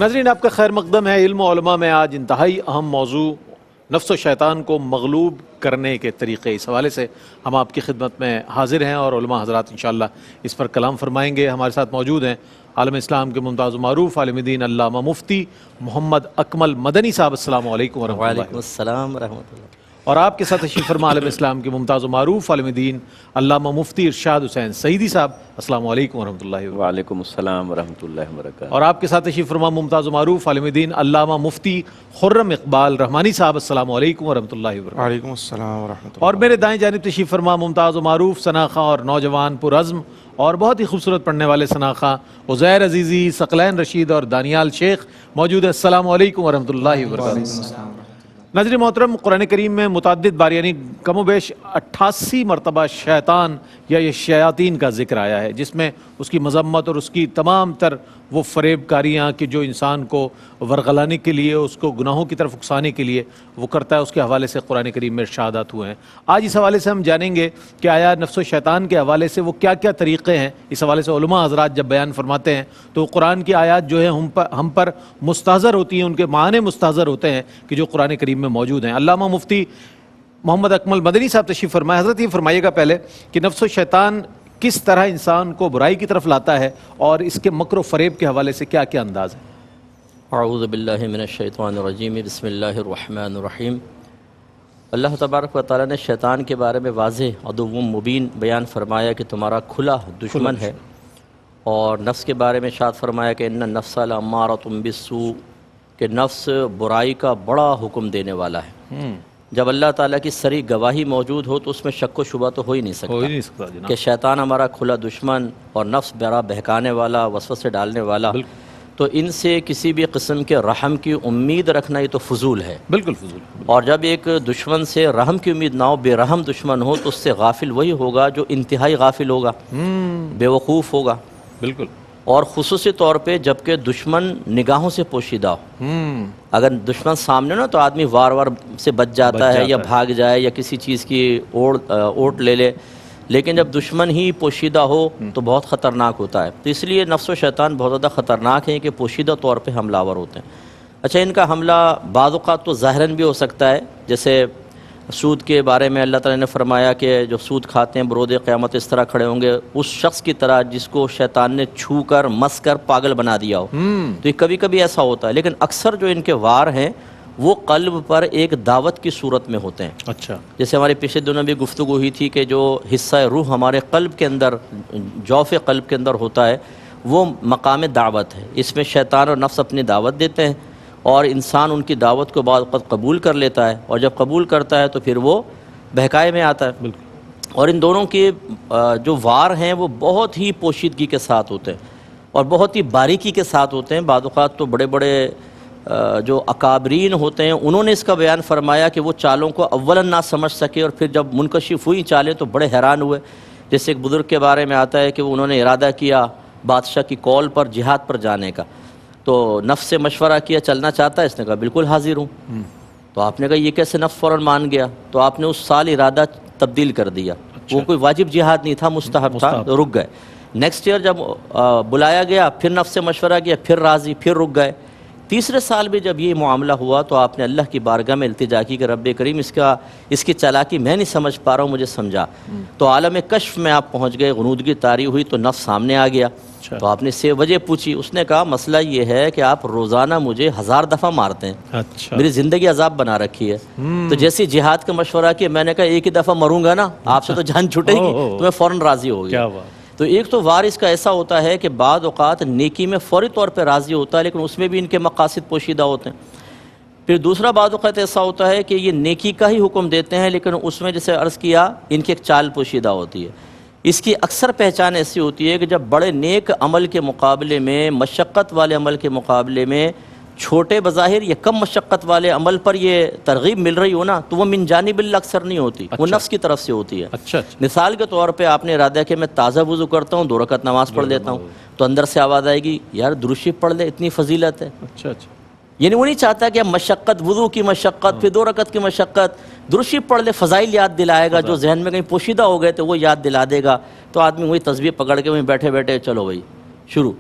ناظرین آپ کا خیر مقدم ہے علم و علماء میں آج انتہائی اہم موضوع نفس و شیطان کو مغلوب کرنے کے طریقے، اس حوالے سے ہم آپ کی خدمت میں حاضر ہیں اور علماء حضرات انشاءاللہ اس پر کلام فرمائیں گے۔ ہمارے ساتھ موجود ہیں عالم اسلام کے ممتاز و معروف عالم دین علامہ مفتی محمد اکمل مدنی صاحب، السلام علیکم ورحمۃ اللہ۔ وعلیکم السلام ورحمۃ اللہ۔ اور آپ کے ساتھ تشریف فرما عالم اسلام کے ممتاز و معروف عالم دین علامہ مفتی ارشاد حسین سعیدی صاحب، السلام علیکم ورحمۃ اللہ وبرکاتہ۔ وعلیکم السلام ورحمۃ اللہ وبرکاتہ۔ اور آپ کے ساتھ تشریف فرما ممتاز و معروف عالم دین علامہ مفتی خرم اقبال رحمانی صاحب، السلام علیکم ورحمۃ اللہ وبرکاتہ۔ وعلیکم السلام ورحمۃ اللہ۔ اور میرے دائیں جانب تشریف فرما ممتاز و معروف ثناخواں اور نوجوان پرعزم اور بہت ہی خوبصورت پڑھنے والے ثناخواں عزیر عزیزی، ثقلین رشید اور دانیال شیخ موجود ہے، السلام علیکم ورحمۃ اللہ وبرکاتہ۔ ناظرین محترم، قرآن کریم میں متعدد بار یعنی کم و بیش 88 مرتبہ شیطان یا یہ شیاطین کا ذکر آیا ہے، جس میں اس کی مذمت اور اس کی تمام تر وہ فریب کاریاں کہ جو انسان کو ورغلانے کے لیے، اس کو گناہوں کی طرف اکسانے کے لیے وہ کرتا ہے، اس کے حوالے سے قرآن کریم میں ارشادات ہوئے ہیں۔ آج اس حوالے سے ہم جانیں گے کہ آیا نفس و شیطان کے حوالے سے وہ کیا کیا طریقے ہیں۔ اس حوالے سے علماء حضرات جب بیان فرماتے ہیں تو قرآن کی آیات جو ہیں ہم پر مستحضر ہوتی ہیں، ان کے معنی مستحضر ہوتے ہیں کہ جو قرآن کریم میں موجود ہیں۔ علامہ مفتی محمد اکمل مدنی صاحب تشریف فرمائے۔ حضرت یہ فرمائیے گا پہلے کہ نفس و شیطان کس طرح انسان کو برائی کی طرف لاتا ہے اور اس کے مکر و فریب کے حوالے سے کیا کیا انداز ہے؟ اعوذ باللہ من الشیطان الرجیم، بسم اللہ الرحمن الرحیم۔ اللہ تبارک و تعالیٰ نے شیطان کے بارے میں واضح عدو مبین بیان فرمایا کہ تمہارا کھلا دشمن ہے، اور نفس کے بارے میں ارشاد فرمایا کہ ان النفس لامارۃ بالسوء، کہ نفس برائی کا بڑا حکم دینے والا ہے۔ جب اللہ تعالیٰ کی صریح گواہی موجود ہو تو اس میں شک و شبہ تو ہو ہی نہیں سکتا کہ شیطان ہمارا کھلا دشمن اور نفس برا بہکانے والا، وسوسے ڈالنے والا، تو ان سے کسی بھی قسم کے رحم کی امید رکھنا یہ تو فضول ہے، بالکل فضول۔ اور جب ایک دشمن سے رحم کی امید نہ ہو، بے رحم دشمن ہو، تو اس سے غافل وہی ہوگا جو انتہائی غافل ہوگا، بے وقوف ہوگا، بالکل۔ اور خصوصی طور پہ جب کہ دشمن نگاہوں سے پوشیدہ ہو۔ اگر دشمن سامنے نہ تو آدمی وار وار سے بچ جاتا ہے یا بھاگ جائے یا کسی چیز کی اوٹ لے لے، لیکن جب دشمن ہی پوشیدہ ہو تو بہت خطرناک ہوتا ہے۔ تو اس لیے نفس و شیطان بہت زیادہ خطرناک ہیں کہ پوشیدہ طور پہ حملہ آور ہوتے ہیں۔ اچھا، ان کا حملہ بعض اوقات تو ظاہراً بھی ہو سکتا ہے، جیسے سود کے بارے میں اللہ تعالیٰ نے فرمایا کہ جو سود کھاتے ہیں برود قیامت اس طرح کھڑے ہوں گے اس شخص کی طرح جس کو شیطان نے چھو کر مس کر پاگل بنا دیا ہو۔ تو یہ کبھی کبھی ایسا ہوتا ہے، لیکن اکثر جو ان کے وار ہیں وہ قلب پر ایک دعوت کی صورت میں ہوتے ہیں۔ اچھا، جیسے ہمارے پچھلے دنوں بھی گفتگو ہوئی تھی کہ جو حصہ روح ہمارے قلب کے اندر، جوف قلب کے اندر ہوتا ہے، وہ مقام دعوت ہے۔ اس میں شیطان اور نفس اپنی دعوت دیتے ہیں اور انسان ان کی دعوت کو بعض وقت قبول کر لیتا ہے، اور جب قبول کرتا ہے تو پھر وہ بہکائے میں آتا ہے۔ بالکل۔ اور ان دونوں کے جو وار ہیں وہ بہت ہی پوشیدگی کے ساتھ ہوتے ہیں اور بہت ہی باریکی کے ساتھ ہوتے ہیں۔ بعض اوقات تو بڑے بڑے جو اکابرین ہوتے ہیں انہوں نے اس کا بیان فرمایا کہ وہ چالوں کو اولاً نہ سمجھ سکے، اور پھر جب منکشف ہوئی چالیں تو بڑے حیران ہوئے۔ جیسے ایک بزرگ کے بارے میں آتا ہے کہ انہوں نے ارادہ کیا بادشاہ کی کال پر جہاد پر جانے کا، تو نفس سے مشورہ کیا چلنا چاہتا ہے، اس نے کہا بالکل حاضر ہوں۔ تو آپ نے کہا یہ کیسے نفس فوراً مان گیا؟ تو آپ نے اس سال ارادہ تبدیل کر دیا۔ وہ کوئی واجب جہاد نہیں تھا، مستحب تھا، تو رک گئے۔ نیکسٹ ایئر جب بلایا گیا پھر نفس سے مشورہ کیا، پھر راضی، پھر رک گئے۔ تیسرے سال بھی جب یہ معاملہ ہوا تو آپ نے اللہ کی بارگاہ میں التجا کی کہ رب کریم اس کی چالاکی میں نہیں سمجھ پا رہا ہوں، مجھے سمجھا۔ تو عالم کشف میں آپ پہنچ گئے، غنودگی طاری ہوئی تو نفس سامنے آ گیا۔ تو آپ نے سے وجہ پوچھی، اس نے کہا مسئلہ یہ ہے کہ آپ روزانہ مجھے 1000 دفعہ مارتے ہیں، میری زندگی عذاب بنا رکھی ہے۔ تو جیسے جہاد کا مشورہ کیا، میں نے کہا ایک ہی دفعہ مروں گا نا، آپ سے تو جان چھوٹے گی، تو میں فوراً راضی ہو گیا۔ تو ایک تو وار اس کا ایسا ہوتا ہے کہ بعض اوقات نیکی میں فوری طور پہ راضی ہوتا ہے، لیکن اس میں بھی ان کے مقاصد پوشیدہ ہوتے ہیں۔ پھر دوسرا بعض اوقات ایسا ہوتا ہے کہ یہ نیکی کا ہی حکم دیتے ہیں، لیکن اس میں جیسے عرض کیا ان کی ایک چال پوشیدہ ہوتی ہے۔ اس کی اکثر پہچان ایسی ہوتی ہے کہ جب بڑے نیک عمل کے مقابلے میں، مشقت والے عمل کے مقابلے میں چھوٹے بظاہر یا کم مشقت والے عمل پر یہ ترغیب مل رہی ہو نا، تو وہ من جانب اللہ اکثر نہیں ہوتی، وہ نفس کی طرف سے ہوتی ہے۔ مثال کے طور پہ آپ نے ارادہ کہ میں تازہ وضو کرتا ہوں، 2 رکعت نماز پڑھ لیتا ہوں، تو اندر سے آواز آئے گی یار درود شریف پڑھ لے، اتنی فضیلت ہے۔ یعنی وہ نہیں چاہتا کہ مشقت، وضو کی مشقت، پھر 2 رکعت کی مشقت، درود شریف پڑھ لے، فضائل یاد دلائے گا، جو ذہن میں کہیں پوشیدہ ہو گئے تو وہ یاد دلا دے گا۔ تو آدمی وہی تسبیح پکڑ کے وہیں بیٹھے بیٹھے چلو بھائی شروع۔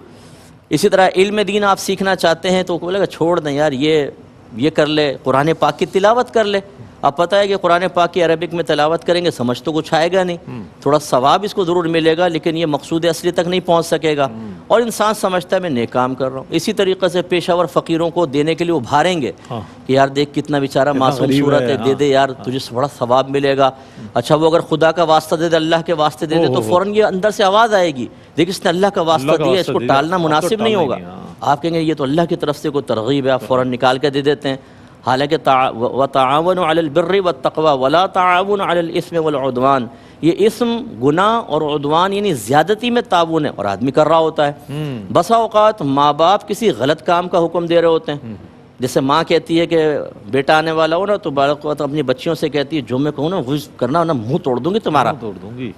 اسی طرح علم دین آپ سیکھنا چاہتے ہیں تو بولے گا چھوڑ دیں یار یہ کر لے، قرآن پاک کی تلاوت کر لے. اب پتہ ہے کہ قرآن پاک کی عربک میں تلاوت کریں گے سمجھ تو کچھ آئے گا نہیں، تھوڑا ثواب اس کو ضرور ملے گا لیکن یہ مقصود اصلی تک نہیں پہنچ سکے گا، اور انسان سمجھتا ہے میں نیک کام کر رہا ہوں. اسی طریقے سے پیشہ ور فقیروں کو دینے کے لیے ابھاریں گے کہ یار دیکھ کتنا بیچارہ معصوم صورت ہے، دے دے یار تجھے بڑا ثواب ملے گا. اچھا وہ اگر خدا کا واسطہ دے دے، اللہ کے واسطے دے دے تو فوراً یہ اندر سے آواز آئے گی دیکھ اس نے اللہ کا واسطہ دیا، اس کو ٹالنا مناسب نہیں ہوگا. آپ کہیں گے یہ تو اللہ کی طرف سے کوئی ترغیب ہے، آپ فوراً نکال کے دے دیتے ہیں. حالانکہ وَتَعَاوَنُوا عَلَى الْبِرِّ وَالتَّقْوَى وَلَا تَعَاوَنُوا عَلَى الْإِثْمِ وَالْعُدْوَانِ. یہ اسم، گناہ اور عدوان یعنی زیادتی میں تعاون ہے، اور آدمی کر رہا ہوتا ہے. بسا اوقات ماں باپ کسی غلط کام کا حکم دے رہے ہوتے ہیں. جیسے ماں کہتی ہے کہ بیٹا آنے والا ہو نا تو بعض اوقات اپنی بچیوں سے کہتی ہے جو میں کہوں نا وہ کرنا نا منہ توڑ دوں گی تمہارا.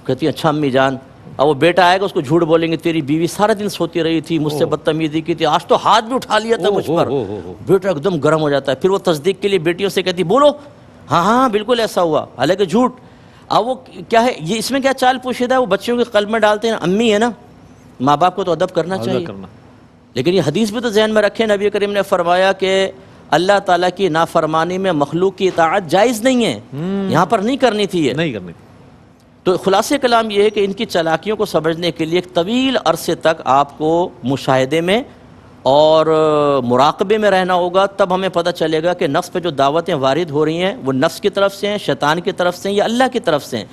کہتی ہے اچھا امی جان. اب وہ بیٹا آئے گا اس کو جھوٹ بولیں گے تیری بیوی سارا دن سوتی رہی تھی، مجھ سے بدتمیزی کی تھی، آج تو ہاتھ بھی اٹھا لیا تھا مجھ پر. بیٹا ایک دم گرم ہو جاتا ہے. پھر وہ تصدیق کے لیے بیٹیوں سے کہتی بولو ہاں ہاں بالکل ایسا ہوا، حالانکہ جھوٹ. اب وہ کیا ہے، یہ اس میں کیا چال پوشیدہ ہے، وہ بچیوں کے قلب میں ڈالتے ہیں امی ہے نا، ماں باپ کو تو ادب کرنا چاہیے. لیکن یہ حدیث بھی تو ذہن میں رکھیں، نبی کریم نے فرمایا کہ اللہ تعالیٰ کی نافرمانی میں مخلوق کی اطاعت جائز نہیں ہے. یہاں پر نہیں کرنی تھی یہ، نہیں کرنی تھی. تو خلاصہ کلام یہ ہے کہ ان کی چالاکیوں کو سمجھنے کے لیے ایک طویل عرصے تک آپ کو مشاہدے میں اور مراقبے میں رہنا ہوگا، تب ہمیں پتہ چلے گا کہ نفس پہ جو دعوتیں وارد ہو رہی ہیں وہ نفس کی طرف سے ہیں، شیطان کی طرف سے ہیں یا اللہ کی طرف سے ہیں.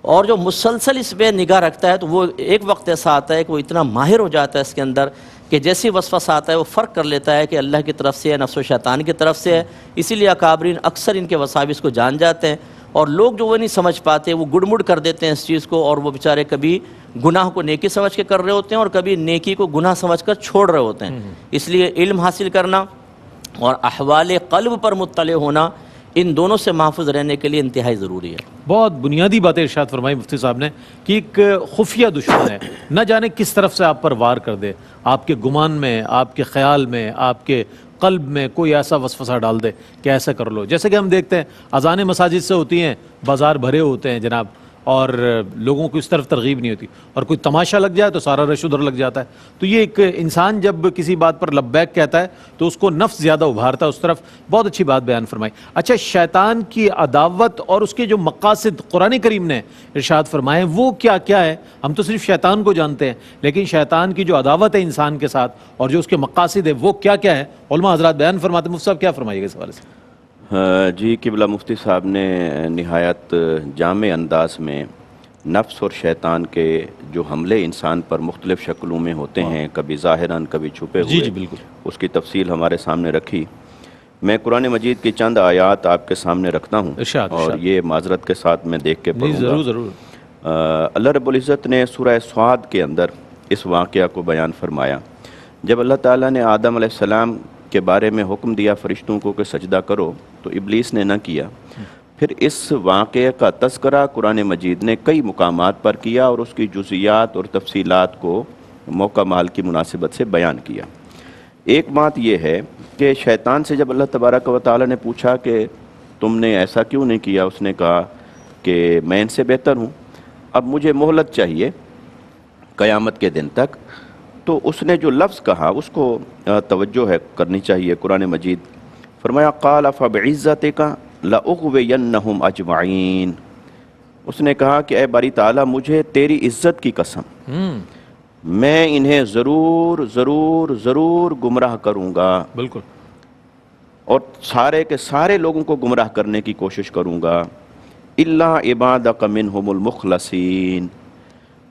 اور جو مسلسل اس پہ نگاہ رکھتا ہے تو وہ ایک وقت ایسا آتا ہے کہ وہ اتنا ماہر ہو جاتا ہے اس کے اندر کہ جیسی وسوسہ آتا ہے وہ فرق کر لیتا ہے کہ اللہ کی طرف سے ہے، نفس و شیطان کی طرف سے ہے. اسی لیے اکابرین اکثر ان کے وساوس کو جان جاتے ہیں، اور لوگ جو وہ نہیں سمجھ پاتے وہ گڑ مڑ کر دیتے ہیں اس چیز کو، اور وہ بیچارے کبھی گناہ کو نیکی سمجھ کے کر رہے ہوتے ہیں اور کبھی نیکی کو گناہ سمجھ کر چھوڑ رہے ہوتے ہیں. اس لیے علم حاصل کرنا اور احوال قلب پر مطلع ہونا ان دونوں سے محفوظ رہنے کے لیے انتہائی ضروری ہے. بہت بنیادی باتیں ارشاد فرمائی مفتی صاحب نے کہ ایک خفیہ دشمن ہے، نہ جانے کس طرف سے آپ پر وار کر دے، آپ کے گمان میں، آپ کے خیال میں، آپ کے قلب میں کوئی ایسا وسوسہ ڈال دے کہ ایسا کر لو. جیسے کہ ہم دیکھتے ہیں اذانیں مساجد سے ہوتی ہیں، بازار بھرے ہوتے ہیں جناب، اور لوگوں کو اس طرف ترغیب نہیں ہوتی، اور کوئی تماشا لگ جائے تو سارا رش ادھر لگ جاتا ہے. تو یہ ایک انسان جب کسی بات پر لبیک کہتا ہے تو اس کو نفس زیادہ ابھارتا ہے اس طرف. بہت اچھی بات بیان فرمائی. اچھا، شیطان کی عداوت اور اس کے جو مقاصد قرآن کریم نے ارشاد فرمائے وہ کیا کیا ہے؟ ہم تو صرف شیطان کو جانتے ہیں، لیکن شیطان کی جو عداوت ہے انسان کے ساتھ اور جو اس کے مقاصد ہے وہ کیا کیا ہے؟ علماء حضرات بیان فرماتے ہیں. مفتی صاحب کیا فرمائیے گا اس حوالے سے؟ جی قبلہ مفتی صاحب نے نہایت جامع انداز میں نفس اور شیطان کے جو حملے انسان پر مختلف شکلوں میں ہوتے ہیں، کبھی ظاہراً کبھی چھپے ہوئے، جی بالکل، اس کی تفصیل ہمارے سامنے رکھی. میں قرآن مجید کی چند آیات آپ کے سامنے رکھتا ہوں اور یہ معذرت کے ساتھ میں دیکھ کے پڑھوں گا. ضرور. اللہ رب العزت نے سورہ صاد کے اندر اس واقعہ کو بیان فرمایا. جب اللہ تعالیٰ نے آدم علیہ السلام کے بارے میں حکم دیا فرشتوں کو کہ سجدہ کرو تو ابلیس نے نہ کیا. پھر اس واقعے کا تذکرہ قرآن مجید نے کئی مقامات پر کیا اور اس کی جزئیات اور تفصیلات کو موقع مال کی مناسبت سے بیان کیا. ایک بات یہ ہے کہ شیطان سے جب اللہ تبارک و تعالیٰ نے پوچھا کہ تم نے ایسا کیوں نہیں کیا، اس نے کہا کہ میں ان سے بہتر ہوں، اب مجھے مہلت چاہیے قیامت کے دن تک. تو اس نے جو لفظ کہا اس کو توجہ ہے کرنی چاہیے. قرآن مجید فرمایا قال فبعزتک لأغوینہم اجمعین. اس نے کہا کہ اے باری تعالیٰ مجھے تیری عزت کی قسم، میں انہیں ضرور ضرور ضرور گمراہ کروں گا. بالکل. اور سارے کے سارے لوگوں کو گمراہ کرنے کی کوشش کروں گا. الا عبادک منہم المخلصین.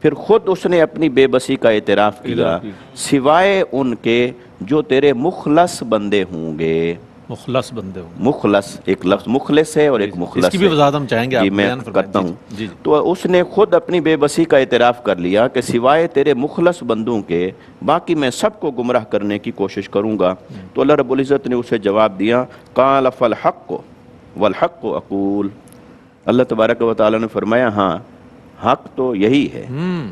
پھر خود اس نے اپنی بے بسی کا اعتراف کیا، سوائے ان کے جو تیرے مخلص بندے ہوں گے. مخلص بندے ہوں گے. مخلص ایک لفظ مخلص ہے اور ایک مخلص ہے. اس کی بھی وضاحت ہم چاہیں گے، جی میں کرتا ہوں. تو اس نے خود اپنی بے بسی کا اعتراف کر لیا کہ سوائے تیرے مخلص بندوں کے باقی میں سب کو گمراہ کرنے کی کوشش کروں گا. تو اللہ رب العزت نے اسے جواب دیا قال فالحق والحق اقول. اللہ تبارک و تعالیٰ نے فرمایا ہاں حق تو یہی ہے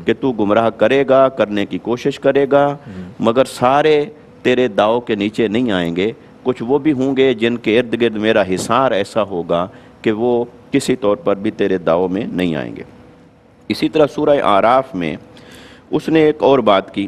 کہ تو گمراہ کرے گا، کرنے کی کوشش کرے گا، مگر سارے تیرے داؤ کے نیچے نہیں آئیں گے. کچھ وہ بھی ہوں گے جن کے ارد گرد میرا حصار ایسا ہوگا کہ وہ کسی طور پر بھی تیرے داؤ میں نہیں آئیں گے. اسی طرح سورہ اعراف میں اس نے ایک اور بات کی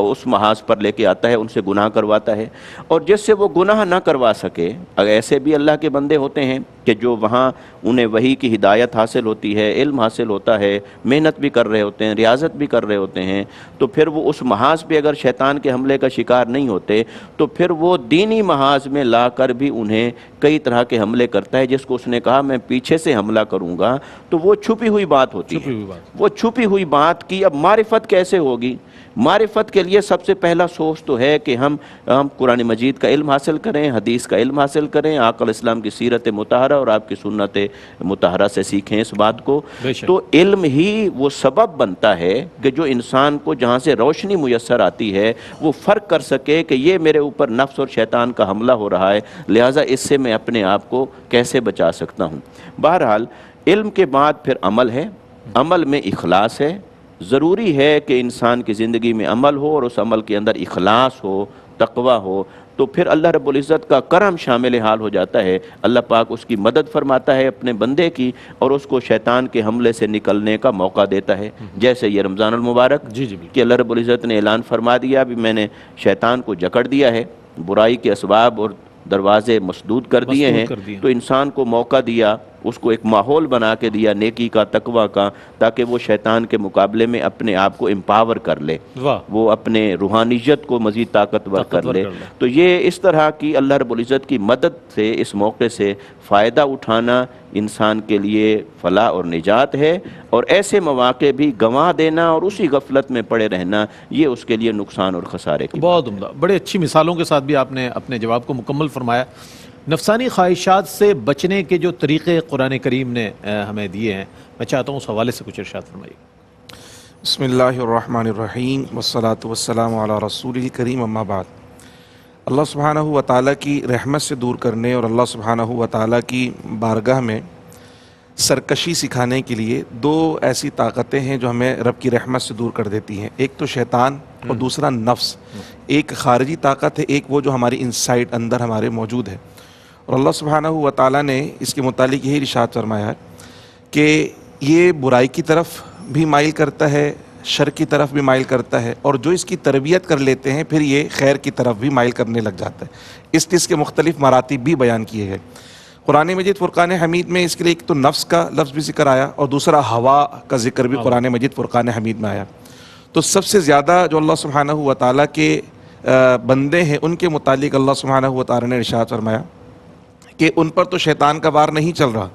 اور اس محاذ پر لے کے آتا ہے، ان سے گناہ کرواتا ہے، اور جس سے وہ گناہ نہ کروا سکے، اگر ایسے بھی اللہ کے بندے ہوتے ہیں کہ جو وہاں انہیں وحی کی ہدایت حاصل ہوتی ہے، علم حاصل ہوتا ہے، محنت بھی کر رہے ہوتے ہیں، ریاضت بھی کر رہے ہوتے ہیں، تو پھر وہ اس محاذ پہ اگر شیطان کے حملے کا شکار نہیں ہوتے تو پھر وہ دینی محاذ میں لا کر بھی انہیں کئی طرح کے حملے کرتا ہے، جس کو اس نے کہا میں پیچھے سے حملہ کروں گا، تو وہ چھپی ہوئی بات ہوتی ہے۔ وہ چھپی ہوئی بات کی اب معرفت کیسے ہوگی؟ معرفت کے لیے سب سے پہلا سورس تو ہے کہ ہم قرآن مجید کا علم حاصل کریں، حدیث کا علم حاصل کریں، آقا علیہ السلام کی سیرت مطہرہ اور آپ کی سنت مطہرہ سے سیکھیں اس بات کو۔ تو علم ہی وہ سبب بنتا ہے کہ جو انسان کو جہاں سے روشنی میسر آتی ہے وہ فرق کر سکے کہ یہ میرے اوپر نفس اور شیطان کا حملہ ہو رہا ہے، لہٰذا اس سے میں اپنے آپ کو کیسے بچا سکتا ہوں۔ بہرحال علم کے بعد پھر عمل ہے، عمل میں اخلاص ہے۔ ضروری ہے کہ انسان کی زندگی میں عمل ہو اور اس عمل کے اندر اخلاص ہو، تقوی ہو، تو پھر اللہ رب العزت کا کرم شامل حال ہو جاتا ہے۔ اللہ پاک اس کی مدد فرماتا ہے اپنے بندے کی، اور اس کو شیطان کے حملے سے نکلنے کا موقع دیتا ہے، جیسے یہ رمضان المبارک کہ اللہ رب العزت نے اعلان فرما دیا بھی میں نے شیطان کو جکڑ دیا ہے، برائی کے اسباب اور دروازے مسدود کر دیے ہیں، تو انسان کو موقع دیا، اس کو ایک ماحول بنا کے دیا نیکی کا، تقوی کا، تاکہ وہ شیطان کے مقابلے میں اپنے آپ کو امپاور کر لے، وہ اپنے روحانیت کو مزید طاقتور کر لے۔ تو یہ اس طرح کی اللہ رب العزت کی مدد سے اس موقع سے فائدہ اٹھانا انسان کے لیے فلاح اور نجات ہے، اور ایسے مواقع بھی گنوا دینا اور اسی غفلت میں پڑے رہنا یہ اس کے لیے نقصان اور خسارے کی بہت عمدہ، بڑے اچھی مثالوں کے ساتھ بھی آپ نے اپنے جواب کو مکمل فرمایا۔ نفسانی خواہشات سے بچنے کے جو طریقے قرآن کریم نے ہمیں دیے ہیں، میں چاہتا ہوں اس حوالے سے کچھ ارشاد فرمائیے۔ بسم اللہ الرحمن الرحیم والصلاة والسلام علی رسول الکریم، اما بعد۔ اللہ سبحانہ و تعالیٰ کی رحمت سے دور کرنے اور اللہ سبحانہ و تعالیٰ کی بارگاہ میں سرکشی سکھانے کے لیے دو ایسی طاقتیں ہیں جو ہمیں رب کی رحمت سے دور کر دیتی ہیں، ایک تو شیطان اور دوسرا نفس۔ ایک خارجی طاقت ہے، ایک وہ جو ہماری انسائٹ اندر ہمارے موجود ہے، اور اللہ سبحانہ و تعالیٰ نے اس کے متعلق یہی ارشاد فرمایا ہے کہ یہ برائی کی طرف بھی مائل کرتا ہے، شر کی طرف بھی مائل کرتا ہے، اور جو اس کی تربیت کر لیتے ہیں پھر یہ خیر کی طرف بھی مائل کرنے لگ جاتا ہے۔ اس کے مختلف مراتب بھی بیان کیے ہیں قرآن مجید فرقان حمید میں۔ اس کے لیے ایک تو نفس کا لفظ بھی ذکر آیا اور دوسرا ہوا کا ذکر بھی قرآن مجید فرقان حمید میں آیا۔ تو سب سے زیادہ جو اللہ سبحانہ و تعالیٰ کے بندے ہیں ان کے متعلق اللہ سبحانہ و تعالیٰ نے ارشاد فرمایا کہ ان پر تو شیطان کا وار نہیں چل رہا،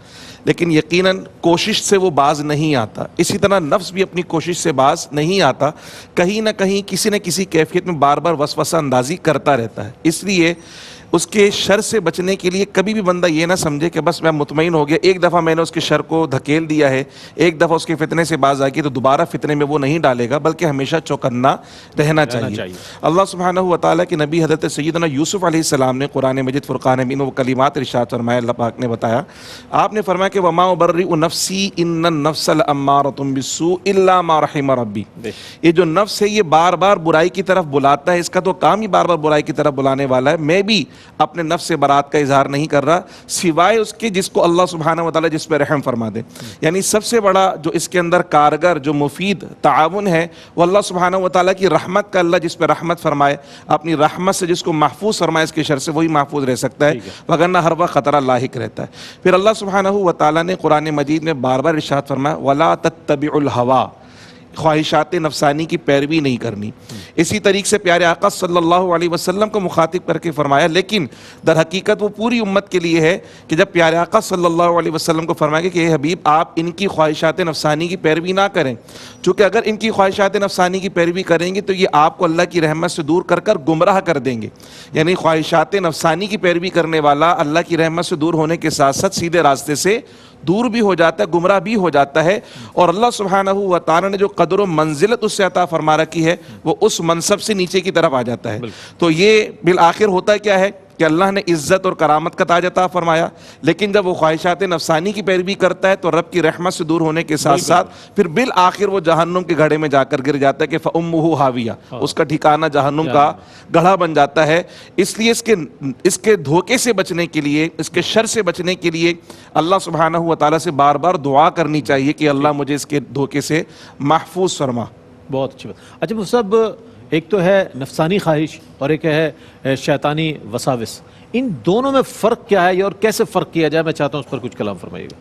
لیکن یقیناً کوشش سے وہ باز نہیں آتا۔ اسی طرح نفس بھی اپنی کوشش سے باز نہیں آتا، کہیں نہ کہیں کسی نہ کسی کیفیت میں بار بار وسوسہ اندازی کرتا رہتا ہے۔ اس لیے اس کے شر سے بچنے کے لیے کبھی بھی بندہ یہ نہ سمجھے کہ بس میں مطمئن ہو گیا، ایک دفعہ میں نے اس کے شر کو دھکیل دیا ہے، ایک دفعہ اس کے فتنے سے باز آ گئی تو دوبارہ فتنے میں وہ نہیں ڈالے گا، بلکہ ہمیشہ چوکنا رہنا چاہیے۔ اللہ سبحانہ و تعالیٰ کے نبی حضرت سیدنا یوسف علیہ السلام نے قرآن مجید فرقان حمید میں وہ کلمات ارشاد فرمایا، اللہ پاک نے بتایا، آپ نے فرمایا کہ وما ابرئ نفسی ان النفس لامارۃ بالسوء الا ما رحم ربی۔ یہ جو نفس ہے یہ بار بار برائی کی طرف بلاتا ہے، اس کا تو کام ہی بار بار برائی کی طرف بلانے والا ہے۔ میں بھی اپنے نفس سے برات کا اظہار نہیں کر رہا سوائے اس کے جس کو اللہ سبحانہ و تعالیٰ جس پہ رحم فرما دے۔ یعنی سب سے بڑا جو اس کے اندر کارگر جو مفید تعاون ہے وہ اللہ سبحانہ و تعالیٰ کی رحمت کا، اللہ جس پہ رحمت فرمائے، اپنی رحمت سے جس کو محفوظ فرمائے اس کے شر سے، وہی محفوظ رہ سکتا ہے، وگرنہ ہر وقت خطرہ لاحق رہتا ہے۔ پھر اللہ سبحانہ و تعالیٰ نے قرآن مجید میں بار بار ارشاد فرمایا وَلَا تَتَّبِعُ الْهَوَىٰ، خواہشات نفسانی کی پیروی نہیں کرنی۔ اسی طریقے سے پیارے آقا صلی اللہ علیہ وسلم کو مخاطب کر کے فرمایا، لیکن در حقیقت وہ پوری امت کے لیے ہے کہ جب پیارے آقا صلی اللہ علیہ وسلم کو فرمایا کہ اے حبیب آپ ان کی خواہشات نفسانی کی پیروی نہ کریں، چونکہ اگر ان کی خواہشات نفسانی کی پیروی کریں گے تو یہ آپ کو اللہ کی رحمت سے دور کر کر گمراہ کر دیں گے۔ یعنی خواہشات نفسانی کی پیروی کرنے والا اللہ کی رحمت سے دور ہونے کے ساتھ ساتھ سیدھے راستے سے دور بھی ہو جاتا ہے، گمراہ بھی ہو جاتا ہے، اور اللہ سبحانہ و تعالیٰ نے جو قدر و منزلت اس سے عطا فرما رکھی ہے وہ اس منصب سے نیچے کی طرف آ جاتا ہے۔ تو یہ بالآخر ہوتا کیا ہے کہ اللہ نے عزت اور کرامت کا تاج عطا فرمایا، لیکن جب وہ خواہشات نفسانی کی پیروی کرتا ہے تو رب کی رحمت سے دور ہونے کے ساتھ ساتھ پھر بالآخر وہ جہنم کے گڑھے میں جا کر گر جاتا ہے کہ فَأُمُّهُ حَاوِيَةٌ، اس کا ٹھکانہ جہنم کا گڑھا بن جاتا ہے۔ اس لیے اس کے دھوکے سے بچنے کے لیے، اس کے شر سے بچنے کے لیے اللہ سبحانہ و تعالیٰ سے بار بار دعا کرنی چاہیے کہ اللہ مجھے اس کے دھوکے سے محفوظ فرما۔ بہت اچھی بات۔ اچھا وہ سب ایک تو ہے نفسانی خواہش اور ایک ہے شیطانی وساوس. ان دونوں میں فرق کیا ہے اور کیسے فرق کیا جائے؟ میں چاہتا ہوں اس پر کچھ کلام فرمائیے گا.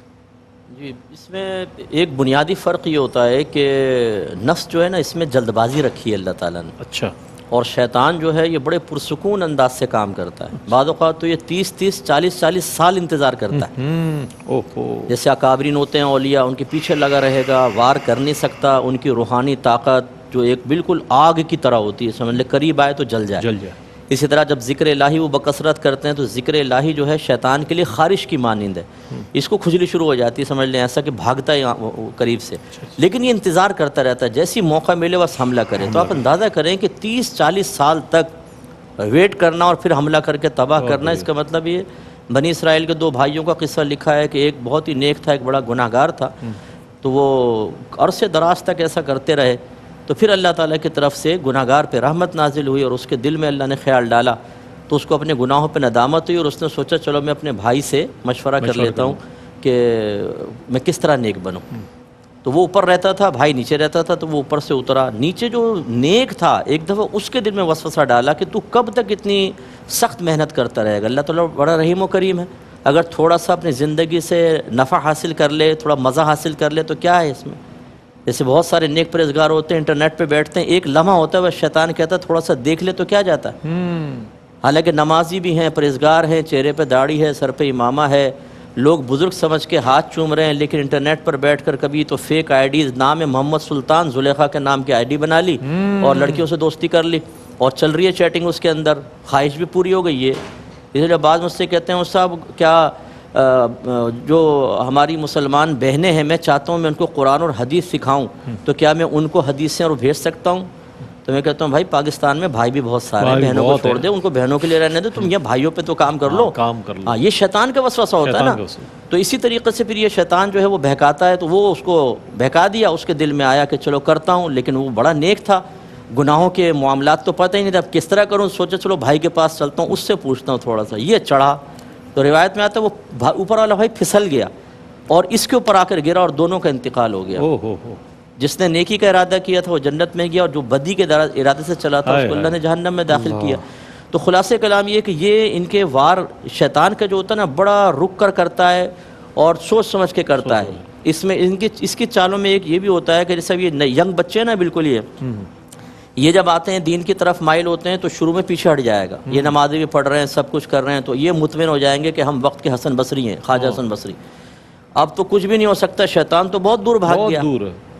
جی، اس میں ایک بنیادی فرق یہ ہوتا ہے کہ نفس جو ہے نا، اس میں جلد بازی رکھی ہے اللہ تعالیٰ نے، اچھا. اور شیطان جو ہے یہ بڑے پرسکون انداز سے کام کرتا ہے. بعض اوقات تو یہ 30-40 سال انتظار کرتا ہے. اوہو. جیسے اکابرین ہوتے ہیں اولیاء، ان کے پیچھے لگا رہے گا، وار کر نہیں سکتا. ان کی روحانی طاقت جو ایک بالکل آگ کی طرح ہوتی ہے، سمجھ لے قریب آئے تو جل جائے. جل جائے. اسی طرح جب ذکر الہی وہ بکثرت کرتے ہیں تو ذکر الہی جو ہے شیطان کے لیے خارش کی مانند ہے. اس کو کھجلی شروع ہو جاتی ہے، سمجھ لیں ایسا کہ بھاگتا ہے قریب سے. لیکن یہ انتظار کرتا رہتا ہے جیسی موقع ملے بس حملہ کرے. تو آپ اندازہ کریں کہ 30-40 سال تک ویٹ کرنا اور پھر حملہ کر کے تباہ کرنا. اس کا مطلب یہ بنی اسرائیل کے 2 بھائیوں کا قصہ لکھا ہے کہ ایک بہت ہی نیک تھا، ایک بڑا گناہ گار تھا. تو وہ عرصے دراز تک ایسا کرتے رہے. تو پھر اللہ تعالیٰ کی طرف سے گناہ گار پہ رحمت نازل ہوئی اور اس کے دل میں اللہ نے خیال ڈالا. تو اس کو اپنے گناہوں پہ ندامت ہوئی اور اس نے سوچا چلو میں اپنے بھائی سے مشورہ کر لیتا ہوں کہ میں کس طرح نیک بنوں. تو وہ اوپر رہتا تھا، بھائی نیچے رہتا تھا. تو وہ اوپر سے اترا. نیچے جو نیک تھا ایک دفعہ اس کے دل میں وسوسہ ڈالا کہ تو کب تک اتنی سخت محنت کرتا رہے گا؟ اللہ تعالیٰ بڑا رحیم و کریم ہے. اگر تھوڑا سا اپنی زندگی سے نفع حاصل کر لے، تھوڑا مزہ حاصل کر لے تو کیا ہے اس میں؟ جیسے بہت سارے نیک پرہیزگار ہوتے ہیں، انٹرنیٹ پہ بیٹھتے ہیں، ایک لمحہ ہوتا ہے وہ شیطان کہتا ہے تھوڑا سا دیکھ لے تو کیا جاتا ہے. حالانکہ نمازی بھی ہیں، پرہیزگار ہیں، چہرے پہ داڑھی ہے، سر پہ امامہ ہے، لوگ بزرگ سمجھ کے ہاتھ چوم رہے ہیں، لیکن انٹرنیٹ پر بیٹھ کر کبھی تو فیک آئی ڈیز، نام ہے محمد سلطان، زلیخا کے نام کی آئی ڈی بنا لی اور لڑکیوں سے دوستی کر لی اور چل رہی ہے چیٹنگ اس کے اندر. خواہش بھی پوری ہو گئی ہے. اس لیے بعض مجھ سے کہتے ہیں صاحب کیا جو ہماری مسلمان بہنیں ہیں، میں چاہتا ہوں میں ان کو قرآن اور حدیث سکھاؤں، تو کیا میں ان کو حدیثیں اور بھیج سکتا ہوں؟ تو میں کہتا ہوں بھائی پاکستان میں بھائی بھی بہت سارے ہیں، بہنوں کو چھوڑ دے، ان کو بہنوں کے لیے رہنے دے، تم یہ بھائیوں پہ تو کام کر لو. ہاں، یہ شیطان کا وسوسہ ہوتا ہے نا. تو اسی طریقے سے پھر یہ شیطان جو ہے وہ بہکاتا ہے. تو وہ اس کو بہکا دیا، اس کے دل میں آیا کہ چلو کرتا ہوں. لیکن وہ بڑا نیک تھا، گناہوں کے معاملات تو پتہ ہی نہیں تھا اب کس طرح کروں. سوچا چلو بھائی کے پاس چلتا ہوں، اس سے پوچھتا ہوں تھوڑا سا. یہ چڑھا تو روایت میں آتا ہے وہ اوپر والا بھائی پھسل گیا اور اس کے اوپر آ کر گرا اور دونوں کا انتقال ہو گیا. جس نے نیکی کا ارادہ کیا تھا وہ جنت میں گیا اور جو بدی کے ارادے سے چلا تھا اس کو اللہ نے جہنم میں داخل کیا. تو خلاصہ کلام یہ کہ یہ ان کے وار شیطان کا جو ہوتا ہے نا بڑا رک کر کرتا ہے اور سوچ سمجھ کے کرتا ہے. اس میں اس کی چالوں میں ایک یہ بھی ہوتا ہے کہ جیسے یہ ینگ بچے ہیں نا، بالکل یہ جب آتے ہیں دین کی طرف مائل ہوتے ہیں تو شروع میں پیچھے ہٹ جائے گا. یہ نمازیں بھی پڑھ رہے ہیں، سب کچھ کر رہے ہیں، تو یہ مطمئن ہو جائیں گے کہ ہم وقت کے حسن بصری ہیں، خواجہ حسن بصری. اب تو کچھ بھی نہیں ہو سکتا، شیطان تو بہت دور بھاگ گیا.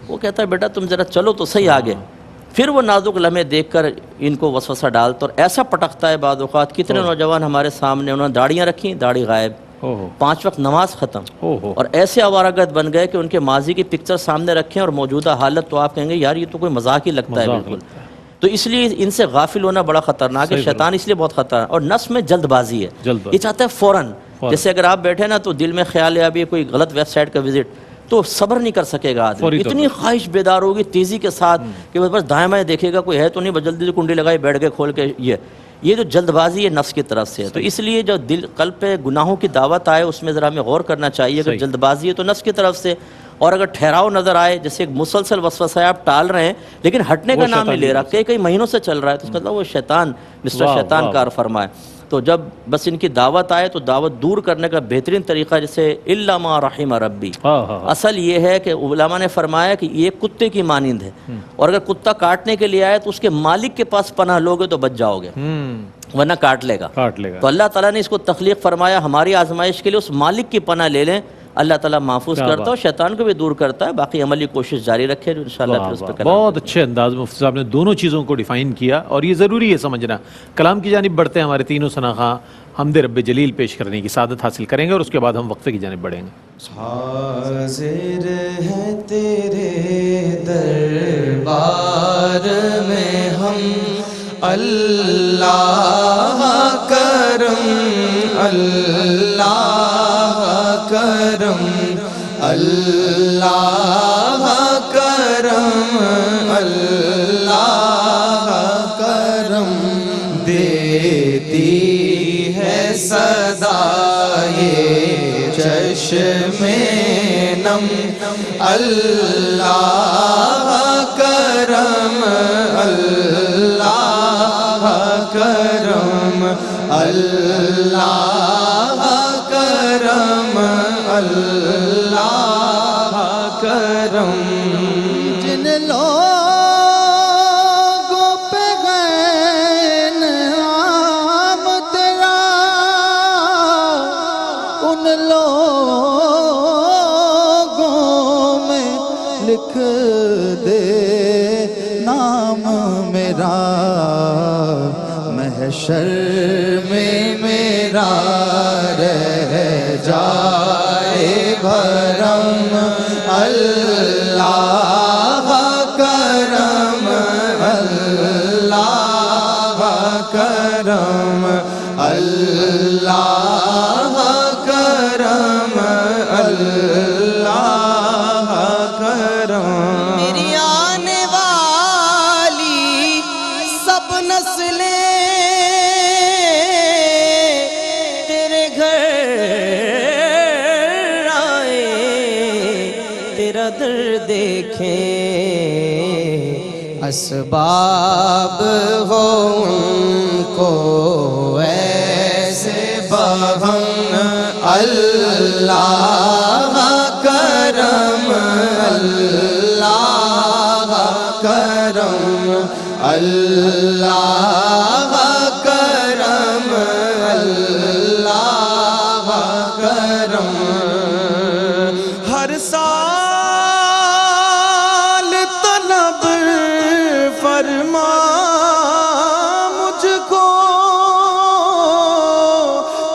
وہ کہتا ہے بیٹا تم ذرا چلو تو صحیح آگے. پھر وہ نازک لمحے دیکھ کر ان کو وسوسہ ڈالتا اور ایسا پٹکتا ہے. بعض اوقات کتنے نوجوان ہمارے سامنے انہوں نے داڑیاں رکھی، داڑھی غائب، 5 وقت نماز ختم، اور ایسے آوارہ گرد بن گئے کہ ان کے ماضی کی پکچر سامنے رکھیں اور موجودہ حالت تو آپ کہیں گے یار یہ تو کوئی مذاق ہی لگتا ہے بالکل. تو اس لیے ان سے غافل ہونا بڑا خطرناک ہے. شیطان اس لیے بہت خطرناک. اور نفس میں جلد بازی ہے، یہ چاہتا ہے فوراً. جیسے اگر آپ بیٹھے نا تو دل میں خیال ہے ابھی کوئی غلط ویب سائٹ کا وزٹ، تو صبر نہیں کر سکے گا آدمی. اتنی خواہش بیدار ہوگی تیزی کے ساتھ کہ بس دائیں بائیں دیکھے گا کوئی ہے تو نہیں، بس جلدی سے کنڈی لگائی بیٹھ گئے کھول کے. یہ جو جلد بازی ہے نفس کی طرف سے ہے. تو اس لیے جو دل قلب پہ گناہوں کی دعوت آئے اس میں ذرا ہمیں غور کرنا چاہیے. اگر جلد بازی ہے تو نفس کی طرف سے، اور اگر ٹھہراؤ نظر آئے جیسے ایک مسلسل وسوسہ ہے آپ ٹال رہے ہیں لیکن ہٹنے کا نام نہیں لے رہا، کئی مہینوں سے چل رہا ہے، تو اس کا مطلب وہ شیطان مسٹر شیطان کار فرمائے. تو جب بس ان کی دعوت آئے تو دعوت دور کرنے کا بہترین طریقہ جیسے الا ما رحم ربی، اصل یہ ہے کہ علماء نے فرمایا کہ یہ کتے کی مانند ہے، اور اگر کتا کاٹنے کے لیے آئے تو اس کے مالک کے پاس پناہ لوگے تو بچ جاؤ گے، ورنہ کاٹ لے گا. تو اللہ تعالیٰ نے اس کو تخلیق فرمایا ہماری آزمائش کے لیے، اس مالک کی پناہ لے لیں. اللہ تعالیٰ محفوظ کرتا ہے اور شیطان کو بھی دور کرتا ہے. باقی عملی کوشش جاری رکھے انشاءاللہ پھر اس پہ کلام. بہت اچھے انداز میں مفتی صاحب نے دونوں چیزوں کو ڈیفائن کیا، اور یہ ضروری ہے سمجھنا. کلام کی جانب بڑھتے ہیں. ہمارے تینوں ثناخواں حمد رب جلیل پیش کرنے کی سعادت حاصل کریں گے اور اس کے بعد ہم وقفے کی جانب بڑھیں گے. حاضر ہے تیرے دربار میں ہم، اللہ کرم اللہ کرم اللہ کرم اللہ کرم، دیتی ہے صدا یہ چشم نم، اللہ کرم اللہ اللہ کرم اللہ کرم جن لوگوں پہ ہے انعام تیرا ان لوگوں میں لکھ دے نام میرا محشر میں میرا رہ جائے بھرم اللہ کرم اللہ کرم اللہ کرم اللہ کرم میری آنے والی سب نسلیں تیرے گھر آئے تیرا در دیکھیں اسباب ہو ان کو ایسے بہم اللہ کرم اللہ کرم اللہ کرم اللہ کرم ہر سال طلب فرما مجھ کو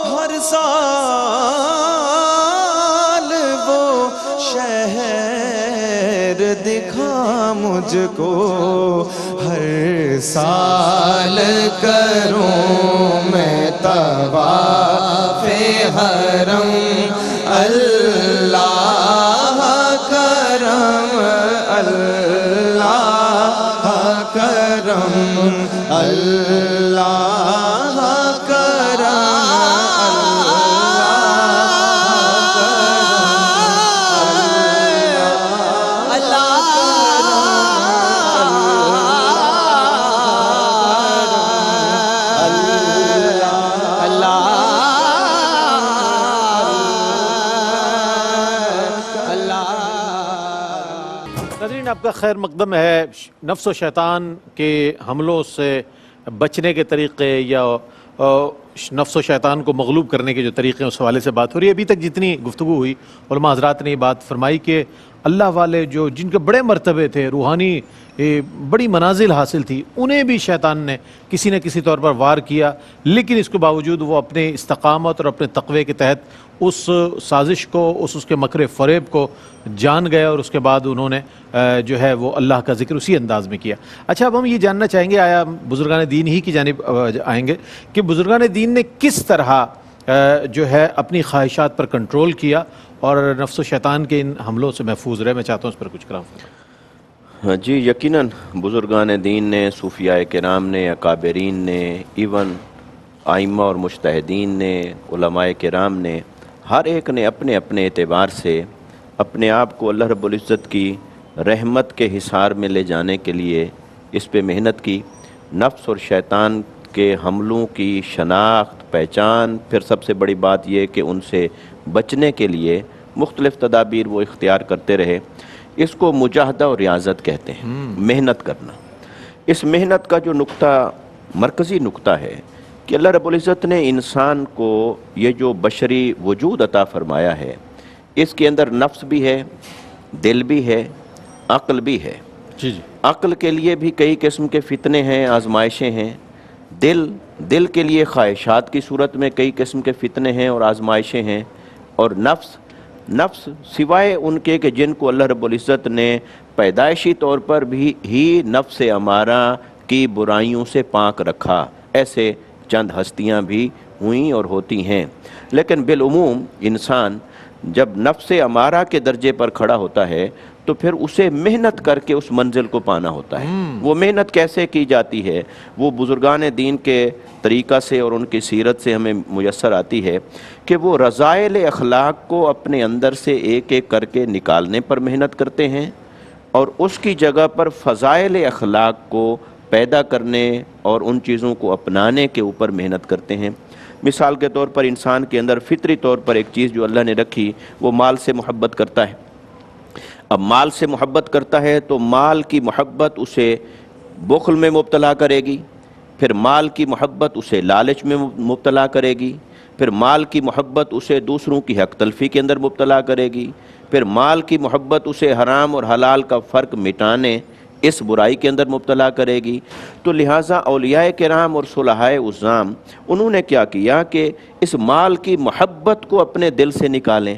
ہر سال وہ شہر دکھا مجھ کو ہر سال کروں میں طواف حرم اللہ کرم اللہ کرم اللہ ناظرین آپ کا خیر مقدم ہے. نفس و شیطان کے حملوں سے بچنے کے طریقے یا نفس و شیطان کو مغلوب کرنے کے جو طریقے ہیں اس حوالے سے بات ہو رہی ہے. ابھی تک جتنی گفتگو ہوئی علماء حضرات نے یہ بات فرمائی کہ اللہ والے جن کے بڑے مرتبے تھے، روحانی بڑی منازل حاصل تھی، انہیں بھی شیطان نے کسی نہ کسی طور پر وار کیا، لیکن اس کے باوجود وہ اپنے استقامت اور اپنے تقوی کے تحت اس سازش کو، اس کے مکر فریب کو جان گئے، اور اس کے بعد انہوں نے جو ہے وہ اللہ کا ذکر اسی انداز میں کیا. اچھا، اب ہم یہ جاننا چاہیں گے، آیا بزرگان دین ہی کی جانب آئیں گے کہ بزرگان دین نے کس طرح جو ہے اپنی خواہشات پر کنٹرول کیا اور نفس و شیطان کے ان حملوں سے محفوظ رہے. میں چاہتا ہوں اس پر کچھ کلام. جی یقیناً بزرگان دین نے، صوفیاء کرام نے، اکابرین نے، ایون آئمہ اور مجتہدین نے، علماء کرام نے، ہر ایک نے اپنے اپنے اعتبار سے اپنے آپ کو اللہ رب العزت کی رحمت کے حصار میں لے جانے کے لیے اس پہ محنت کی. نفس اور شیطان کے حملوں کی شناخت، پہچان، پھر سب سے بڑی بات یہ کہ ان سے بچنے کے لیے مختلف تدابیر وہ اختیار کرتے رہے. اس کو مجاہدہ اور ریاضت کہتے ہیں، محنت کرنا. اس محنت کا جو نقطہ، مرکزی نقطہ ہے کہ اللہ رب العزت نے انسان کو یہ جو بشری وجود عطا فرمایا ہے، اس کے اندر نفس بھی ہے، دل بھی ہے، عقل بھی ہے. جی عقل کے لیے بھی کئی قسم کے فتنے ہیں، آزمائشیں ہیں. دل کے لیے خواہشات کی صورت میں کئی قسم کے فتنے ہیں اور آزمائشیں ہیں. اور نفس سوائے ان کے کہ جن کو اللہ رب العزت نے پیدائشی طور پر بھی ہی نفس امارہ کی برائیوں سے پاک رکھا، ایسے چند ہستیاں بھی ہوئیں اور ہوتی ہیں. لیکن بالعموم انسان جب نفس امارہ کے درجے پر کھڑا ہوتا ہے تو پھر اسے محنت کر کے اس منزل کو پانا ہوتا ہے. وہ محنت کیسے کی جاتی ہے، وہ بزرگان دین کے طریقہ سے اور ان کی سیرت سے ہمیں میسر آتی ہے کہ وہ رذائل اخلاق کو اپنے اندر سے ایک ایک کر کے نکالنے پر محنت کرتے ہیں، اور اس کی جگہ پر فضائل اخلاق کو پیدا کرنے اور ان چیزوں کو اپنانے کے اوپر محنت کرتے ہیں۔ مثال کے طور پر انسان کے اندر فطری طور پر ایک چیز جو اللہ نے رکھی وہ مال سے محبت کرتا ہے۔ اب مال سے محبت کرتا ہے تو مال کی محبت اسے بخل میں مبتلا کرے گی، پھر مال کی محبت اسے لالچ میں مبتلا کرے گی، پھر مال کی محبت اسے دوسروں کی حق تلفی کے اندر مبتلا کرے گی، پھر مال کی محبت اسے حرام اور حلال کا فرق مٹانے اس برائی کے اندر مبتلا کرے گی۔ تو لہٰذا اولیاء کرام اور صلحاء عظام انہوں نے کیا کیا کہ اس مال کی محبت کو اپنے دل سے نکالیں۔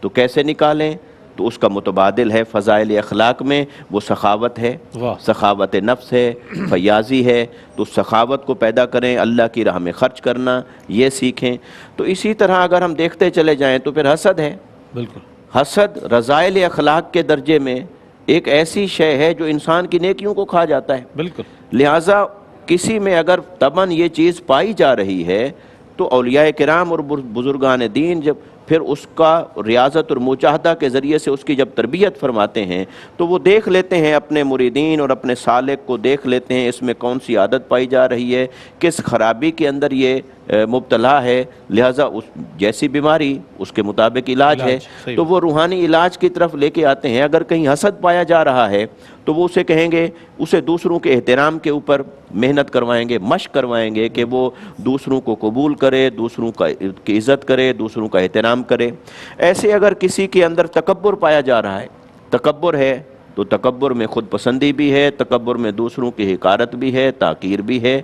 تو کیسے نکالیں؟ تو اس کا متبادل ہے فضائل اخلاق میں، وہ سخاوت ہے، سخاوت نفس ہے، فیاضی ہے۔ تو سخاوت کو پیدا کریں، اللہ کی راہ میں خرچ کرنا یہ سیکھیں۔ تو اسی طرح اگر ہم دیکھتے چلے جائیں تو پھر حسد ہے۔ بالکل، حسد رذائل اخلاق کے درجے میں ایک ایسی شے ہے جو انسان کی نیکیوں کو کھا جاتا ہے۔ بالکل، لہٰذا کسی میں اگر طبعاً یہ چیز پائی جا رہی ہے تو اولیاء کرام اور بزرگان دین جب پھر اس کا ریاضت اور مجاہدہ کے ذریعے سے اس کی جب تربیت فرماتے ہیں تو وہ دیکھ لیتے ہیں، اپنے مریدین اور اپنے سالک کو دیکھ لیتے ہیں اس میں کون سی عادت پائی جا رہی ہے، کس خرابی کے اندر یہ مبتلا ہے، لہٰذا اس جیسی بیماری اس کے مطابق علاج ہے، تو وہ روحانی علاج کی طرف لے کے آتے ہیں۔ اگر کہیں حسد پایا جا رہا ہے تو وہ اسے کہیں گے، اسے دوسروں کے احترام کے اوپر محنت کروائیں گے، مشق کروائیں گے کہ وہ دوسروں کو قبول کرے، دوسروں کی عزت کرے، دوسروں کا احترام کرے۔ ایسے اگر کسی کے اندر تکبر پایا جا رہا ہے، تکبر ہے تو تکبر میں خود پسندی بھی ہے، تکبر میں دوسروں کی حقارت بھی ہے، تحقیر بھی ہے،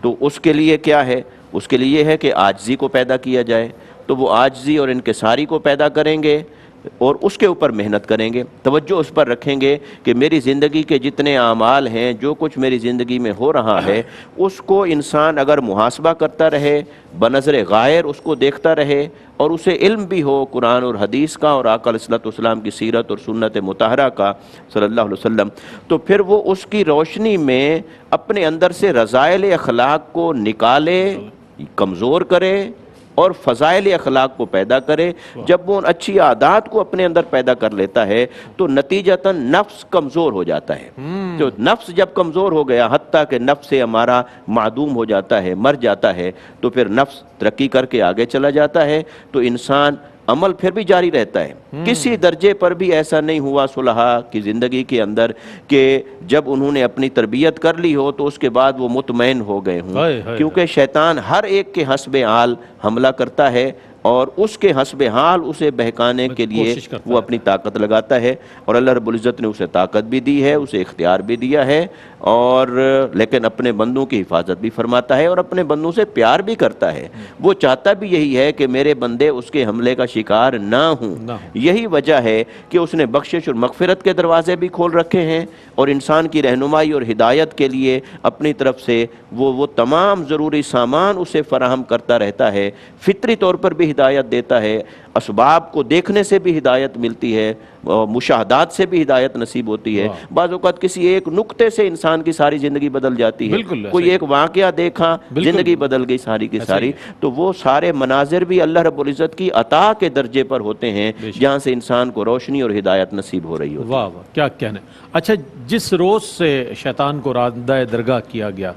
تو اس کے لیے کیا ہے؟ اس کے لیے یہ ہے کہ عاجزی کو پیدا کیا جائے۔ تو وہ عاجزی اور انکساری کو پیدا کریں گے اور اس کے اوپر محنت کریں گے، توجہ اس پر رکھیں گے کہ میری زندگی کے جتنے اعمال ہیں، جو کچھ میری زندگی میں ہو رہا ہے، اس کو انسان اگر محاسبہ کرتا رہے، بنظر غائر اس کو دیکھتا رہے، اور اسے علم بھی ہو قرآن اور حدیث کا اور آقا علیہ الصلوۃ والسلام کی سیرت اور سنت مطہرہ کا صلی اللہ علیہ وسلم، تو پھر وہ اس کی روشنی میں اپنے اندر سے رذائل اخلاق کو نکالے، کمزور کرے اور فضائل اخلاق کو پیدا کرے۔ جب وہ ان اچھی عادات کو اپنے اندر پیدا کر لیتا ہے تو نتیجتاً نفس کمزور ہو جاتا ہے۔ تو نفس جب کمزور ہو گیا، حتیٰ کہ نفس سے ہمارا معدوم ہو جاتا ہے، مر جاتا ہے، تو پھر نفس ترقی کر کے آگے چلا جاتا ہے، تو انسان عمل پھر بھی جاری رہتا ہے۔ کسی درجے پر بھی ایسا نہیں ہوا صلحاء کی زندگی کے اندر کہ جب انہوں نے اپنی تربیت کر لی ہو تو اس کے بعد وہ مطمئن ہو گئے ہوں، کیونکہ شیطان ہر ایک کے حسب حال حملہ کرتا ہے اور اس کے حسب حال اسے بہکانے کے لیے وہ اپنی طاقت لگاتا ہے، اور اللہ رب العزت نے اسے طاقت بھی دی ہے، اسے اختیار بھی دیا ہے، اور لیکن اپنے بندوں کی حفاظت بھی فرماتا ہے اور اپنے بندوں سے پیار بھی کرتا ہے۔ وہ چاہتا بھی یہی ہے کہ میرے بندے اس کے حملے کا شکار نہ ہوں۔ یہی وجہ ہے کہ اس نے بخشش اور مغفرت کے دروازے بھی کھول رکھے ہیں، اور انسان کی رہنمائی اور ہدایت کے لیے اپنی طرف سے وہ تمام ضروری سامان اسے فراہم کرتا رہتا ہے۔ فطری طور پر بھی ہدایت دیتا ہے، اسباب کو دیکھنے سے بھی ہدایت ملتی ہے، مشاہدات سے بھی ہدایت نصیب ہوتی ہے۔ بعض اوقات کسی ایک نقطے سے انسان کی ساری زندگی بدل جاتی ہے، کوئی ایک واقعہ دیکھا، زندگی بدل گئی ساری کی ساری۔ تو وہ سارے مناظر بھی اللہ رب العزت کی عطا کے درجے پر ہوتے ہیں جہاں سے انسان کو روشنی اور ہدایت نصیب ہو رہی ہوتی ہے۔ واہ واہ، کیا کہنا ہے۔ اچھا، جس روز سے شیطان کو راندہ درگاہ کیا گیا،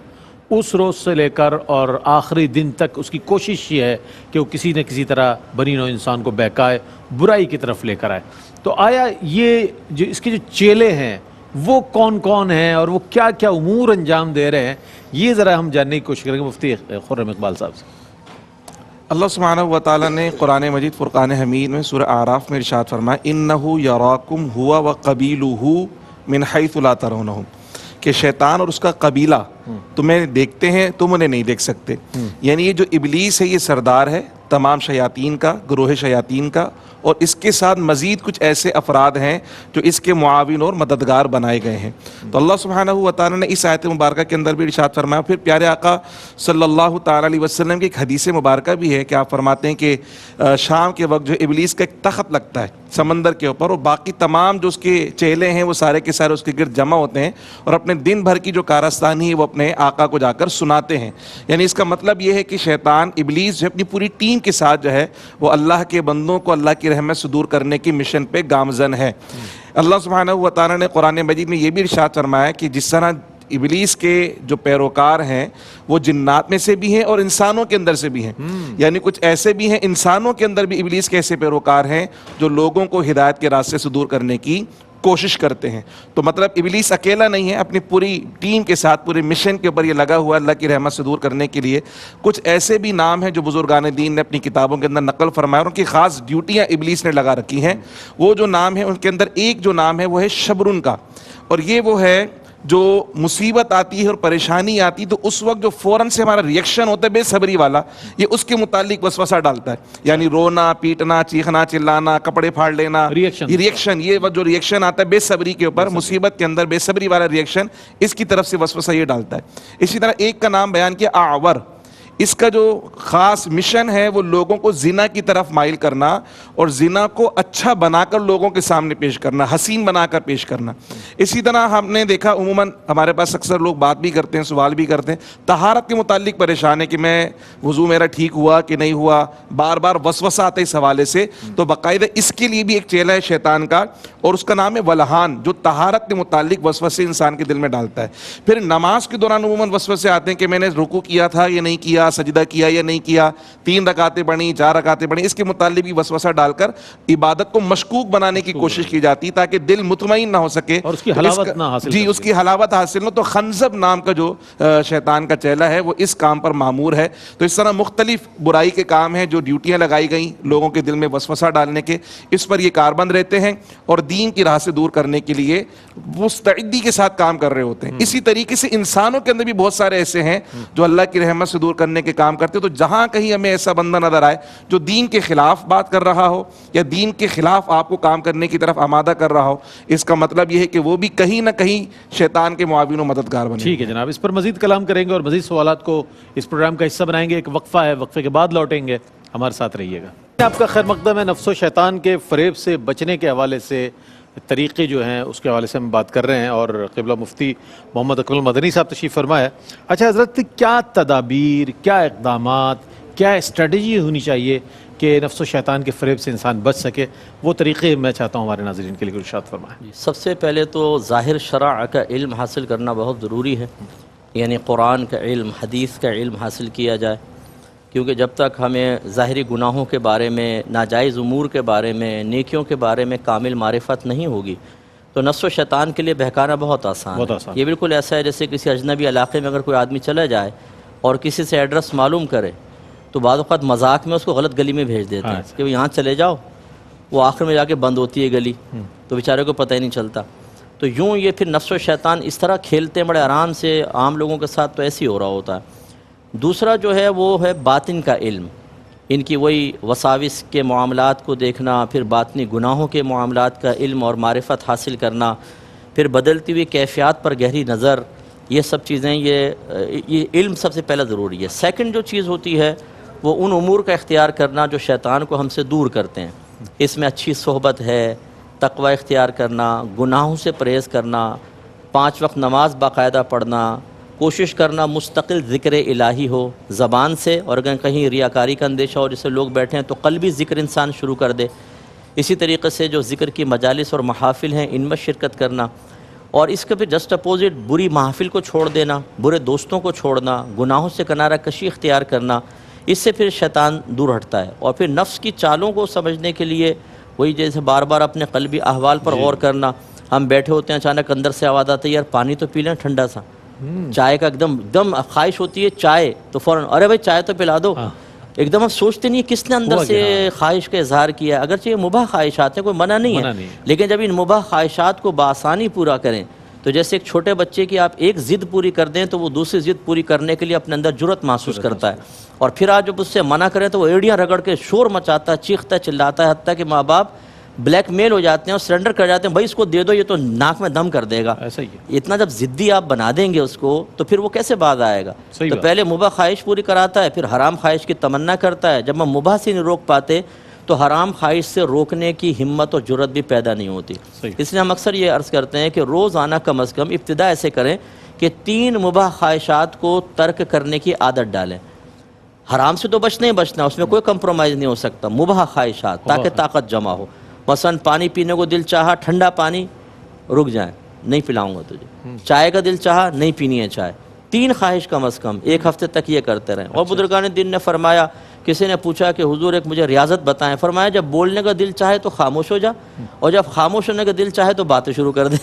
اس روز سے لے کر اور آخری دن تک اس کی کوشش یہ ہے کہ وہ کسی نہ کسی طرح بنی نوع انسان کو بہکائے، برائی کی طرف لے کر آئے۔ تو آیا یہ جو اس کے جو چیلے ہیں وہ کون کون ہیں اور وہ کیا کیا امور انجام دے رہے ہیں، یہ ذرا ہم جاننے کی کوشش کریں گے مفتی خرم اقبال صاحب سے۔ اللہ سبحانہ و تعالیٰ نے قرآن مجید فرقان حمید میں سورہ اعراف میں ارشاد فرمایا اِنَّهُ يَرَاكُمْ هُوَ وَقَبِيلُهُ مِنْ حَيْثُ لَا تَرَوْنَهُمْ، کہ شیطان اور اس کا قبیلہ تمہیں دیکھتے ہیں، تم انہیں نہیں دیکھ سکتے۔ یعنی یہ جو ابلیس ہے یہ سردار ہے تمام شیاطین کا، گروہ شیاطین کا، اور اس کے ساتھ مزید کچھ ایسے افراد ہیں جو اس کے معاون اور مددگار بنائے گئے ہیں۔ تو اللہ سبحانہ و تعالیٰ نے اس آیت مبارکہ کے اندر بھی ارشاد فرمایا۔ پھر پیارے آقا صلی اللہ تعالیٰ علیہ وسلم کی ایک حدیث مبارکہ بھی ہے کہ آپ فرماتے ہیں کہ شام کے وقت جو ابلیس کا ایک تخت لگتا ہے سمندر کے اوپر، اور باقی تمام جو اس کے چیلے ہیں وہ سارے کے سارے اس کے گرد جمع ہوتے ہیں اور اپنے دن بھر کی جو کارستانی ہے وہ اپنے آقا کو جا کر سناتے ہیں۔ یعنی اس کا مطلب یہ ہے کہ شیطان ابلیس جو اپنی پوری ٹیم کے ساتھ جو ہے وہ اللہ کے بندوں کو اللہ کی رحمت سے دور کرنے کی مشن پہ گامزن ہے۔ اللہ سبحانہ و تعالیٰ نے قرآن مجید میں یہ بھی ارشاد فرمایا کہ جس طرح ابلیس کے جو پیروکار ہیں وہ جنات میں سے بھی ہیں اور انسانوں کے اندر سے بھی ہیں. یعنی کچھ ایسے بھی ہیں انسانوں کے اندر بھی ابلیس کے ایسے پیروکار ہیں جو لوگوں کو ہدایت کے راستے سے دور کرنے کی کوشش کرتے ہیں. تو مطلب ابلیس اکیلا نہیں ہے, اپنی پوری ٹیم کے ساتھ پورے مشن کے اوپر یہ لگا ہوا ہے اللہ کی رحمت سے دور کرنے کے لیے. کچھ ایسے بھی نام ہیں جو بزرگان دین نے اپنی کتابوں کے اندر نقل فرمایا اور ان کی خاص ڈیوٹیاں ابلیس نے لگا رکھی ہیں. وہ جو نام ہیں ان کے اندر ایک جو نام ہے وہ ہے شبرن کا, اور یہ وہ ہے جو مصیبت آتی ہے اور پریشانی آتی تو اس وقت جو فوراً سے ہمارا ریئیکشن ہوتا ہے بے صبری والا, یہ اس کے متعلق وسوسہ ڈالتا ہے. یعنی رونا, پیٹنا, چیخنا, چلانا, کپڑے پھاڑ لینا, یہ ریئیکشن, یہ جو ریئیکشن آتا ہے بے صبری کے اوپر, مصیبت کے اندر بے صبری والا ریئیکشن, اس کی طرف سے وسوسہ یہ ڈالتا ہے. اسی طرح ایک کا نام بیان کیا اعور, اس کا جو خاص مشن ہے وہ لوگوں کو زنا کی طرف مائل کرنا اور زنا کو اچھا بنا کر لوگوں کے سامنے پیش کرنا, حسین بنا کر پیش کرنا. اسی طرح ہم نے دیکھا عموماً ہمارے پاس اکثر لوگ بات بھی کرتے ہیں, سوال بھی کرتے ہیں, طہارت کے متعلق پریشان ہے کہ میں وضو میرا ٹھیک ہوا کہ نہیں ہوا, بار بار وسوسہ آتا ہے اس حوالے سے. تو باقاعدہ اس کے لیے بھی ایک چیلا ہے شیطان کا, اور اس کا نام ہے ولہان, جو طہارت کے متعلق وسوسے انسان کے دل میں ڈالتا ہے. پھر نماز کے دوران عموماً وسوسے آتے ہیں کہ میں نے رکوع کیا تھا یا نہیں کیا, سجدہ کیا یا نہیں کیا, 3 رکعتیں پڑھیں 4 رکعتیں پڑھیں, اس کے متعلق بھی وسوسہ ڈال کر عبادت کو مشکوک بنانے کی کوشش کی جاتی تاکہ دل مطمئن نہ ہو سکے اور اس کی حلاوت نہ حاصل, جی اس کی حلاوت حاصل نہ. تو خنزب نام کا جو شیطان کا چیلا ہے وہ اس کام پر مامور ہے. تو اس طرح مختلف برائی کے کام ہیں جو ڈیوٹیاں لگائی گئیں لوگوں کے دل میں وسوسہ ڈالنے کے, اس پر یہ کاربند رہتے ہیں اور دین کی راہ سے دور کرنے کے لیے مستعدی کے ساتھ کام کر رہے ہوتے ہیں. اسی طریقے سے انسانوں کے اندر بھی بہت سارے ایسے ہیں جو اللہ کی رحمت سے دور کرنے کے کام کرتے. تو جہاں کہیں ہمیں ایسا بندہ نظر آئے جو دین کے خلاف بات کر رہا ہو یا دین کے خلاف آپ کو کام کرنے کی طرف آمادہ کر رہا ہو, اس کا مطلب یہ ہے کہ وہ بھی کہیں نہ کہیں شیطان کے معاون و مددگار بنے. ٹھیک ہے جناب, اس پر مزید کلام کریں گے اور مزید سوالات کو اس پروگرام کا حصہ بنائیں گے. ایک وقفہ ہے, وقفے کے بعد لوٹیں گے, ہمارے ساتھ رہیے گا. آپ کا خیر مقدم ہے. نفس و شیطان کے فریب سے بچنے کے حوالے سے طریقے جو ہیں اس کے حوالے سے ہم بات کر رہے ہیں, اور قبلہ مفتی محمد اکمل مدنی صاحب تشریف فرما ہے. اچھا حضرت, کیا تدابیر, کیا اقدامات, کیا اسٹریٹجی ہونی چاہیے کہ نفس و شیطان کے فریب سے انسان بچ سکے؟ وہ طریقے میں چاہتا ہوں ہمارے ناظرین کے لیے ارشاد فرمائیں. سب سے پہلے تو ظاہر شرع کا علم حاصل کرنا بہت ضروری ہے, یعنی قرآن کا علم, حدیث کا علم حاصل کیا جائے, کیونکہ جب تک ہمیں ظاہری گناہوں کے بارے میں, ناجائز امور کے بارے میں, نیکیوں کے بارے میں کامل معرفت نہیں ہوگی تو نفس و شیطان کے لیے بہکانا بہت آسان ہے. یہ بالکل ایسا ہے جیسے کسی اجنبی علاقے میں اگر کوئی آدمی چلا جائے اور کسی سے ایڈریس معلوم کرے تو بعض اوقات مذاق میں اس کو غلط گلی میں بھیج دیتے ہیں کہ یہاں چلے جاؤ, وہ آخر میں جا کے بند ہوتی ہے گلی, تو بیچارے کو پتہ ہی نہیں چلتا. تو یوں یہ پھر نفس و شیطان اس طرح کھیلتے ہیں بڑے آرام سے عام لوگوں کے ساتھ, تو ایسے ہی ہو رہا ہوتا ہے. دوسرا جو ہے وہ ہے باطن کا علم, ان کی وہی وساوس کے معاملات کو دیکھنا, پھر باطنی گناہوں کے معاملات کا علم اور معرفت حاصل کرنا, پھر بدلتی ہوئی کیفیات پر گہری نظر, یہ سب چیزیں یہ علم سب سے پہلا ضروری ہے. سیکنڈ جو چیز ہوتی ہے وہ ان امور کا اختیار کرنا جو شیطان کو ہم سے دور کرتے ہیں. اس میں اچھی صحبت ہے, تقوی اختیار کرنا, گناہوں سے پرہیز کرنا, 5 وقت نماز باقاعدہ پڑھنا, کوشش کرنا مستقل ذکر الہی ہو زبان سے, اور اگر کہیں ریاکاری کا اندیشہ ہو جیسے لوگ بیٹھے ہیں تو قلبی ذکر انسان شروع کر دے. اسی طریقے سے جو ذکر کی مجالس اور محافل ہیں ان میں شرکت کرنا, اور اس کے پھر جسٹ اپوزٹ بری محافل کو چھوڑ دینا, برے دوستوں کو چھوڑنا, گناہوں سے کنارہ کشی اختیار کرنا, اس سے پھر شیطان دور ہٹتا ہے. اور پھر نفس کی چالوں کو سمجھنے کے لیے وہی جیسے بار بار اپنے قلبی احوال پر غور کرنا. ہم بیٹھے ہوتے ہیں, اچانک اندر سے آواز آتی ہے یار پانی تو پی لیں ٹھنڈا سا, چائے کا ایک دم خواہش ہوتی ہے چائے, تو فوراً ارے بھائی چائے تو پلا دو. ایک دم آپ سوچتے نہیں کس نے اندر سے خواہش کا اظہار کیا, اگرچہ یہ مباح خواہشات ہیں, کوئی منع نہیں ہے, لیکن جب ان مباح خواہشات کو بآسانی پورا کریں تو جیسے ایک چھوٹے بچے کی آپ ایک ضد پوری کر دیں تو وہ دوسری ضد پوری کرنے کے لیے اپنے اندر جرأت محسوس کرتا ہے, اور پھر آج جب اس سے منع کریں تو وہ ایڑیاں رگڑ کے شور مچاتا ہے, چیختا چلاتا ہے, حتیٰ کہ ماں باپ بلیک میل ہو جاتے ہیں اور سرنڈر کر جاتے ہیں, بھائی اس کو دے دو یہ تو ناک میں دم کر دے گا. ایسا ہی ہے. اتنا جب ضدی آپ بنا دیں گے اس کو تو پھر وہ کیسے باز آئے گا؟ تو پہلے مباح خواہش پوری کراتا ہے, پھر حرام خواہش کی تمنا کرتا ہے. جب ہم مباح سے نہیں روک پاتے تو حرام خواہش سے روکنے کی ہمت اور جرأت بھی پیدا نہیں ہوتی. اس لیے ہم اکثر یہ عرض کرتے ہیں کہ روزانہ کم از کم ابتدا ایسے کریں کہ 3 مباح خواہشات کو ترک کرنے کی عادت ڈالیں. حرام سے تو بچنا ہی بچنا, اس میں کوئی کمپرومائز نہیں ہو سکتا. مباح خواہشات تاکہ طاقت جمع ہو, مثلا پانی پینے کو دل چاہا, ٹھنڈا پانی, رک جائیں, نہیں پلاؤں گا تجھے، چائے کا دل چاہا نہیں پینی ہے چائے، 3 خواہش کم از کم ایک ہفتے تک یہ کرتے رہیں۔ اور بزرگان دین نے فرمایا، کسی نے پوچھا کہ حضور ایک مجھے ریاضت بتائیں، فرمایا جب بولنے کا دل چاہے تو خاموش ہو جا، اور جب خاموش ہونے کا دل چاہے تو باتیں شروع کر دے۔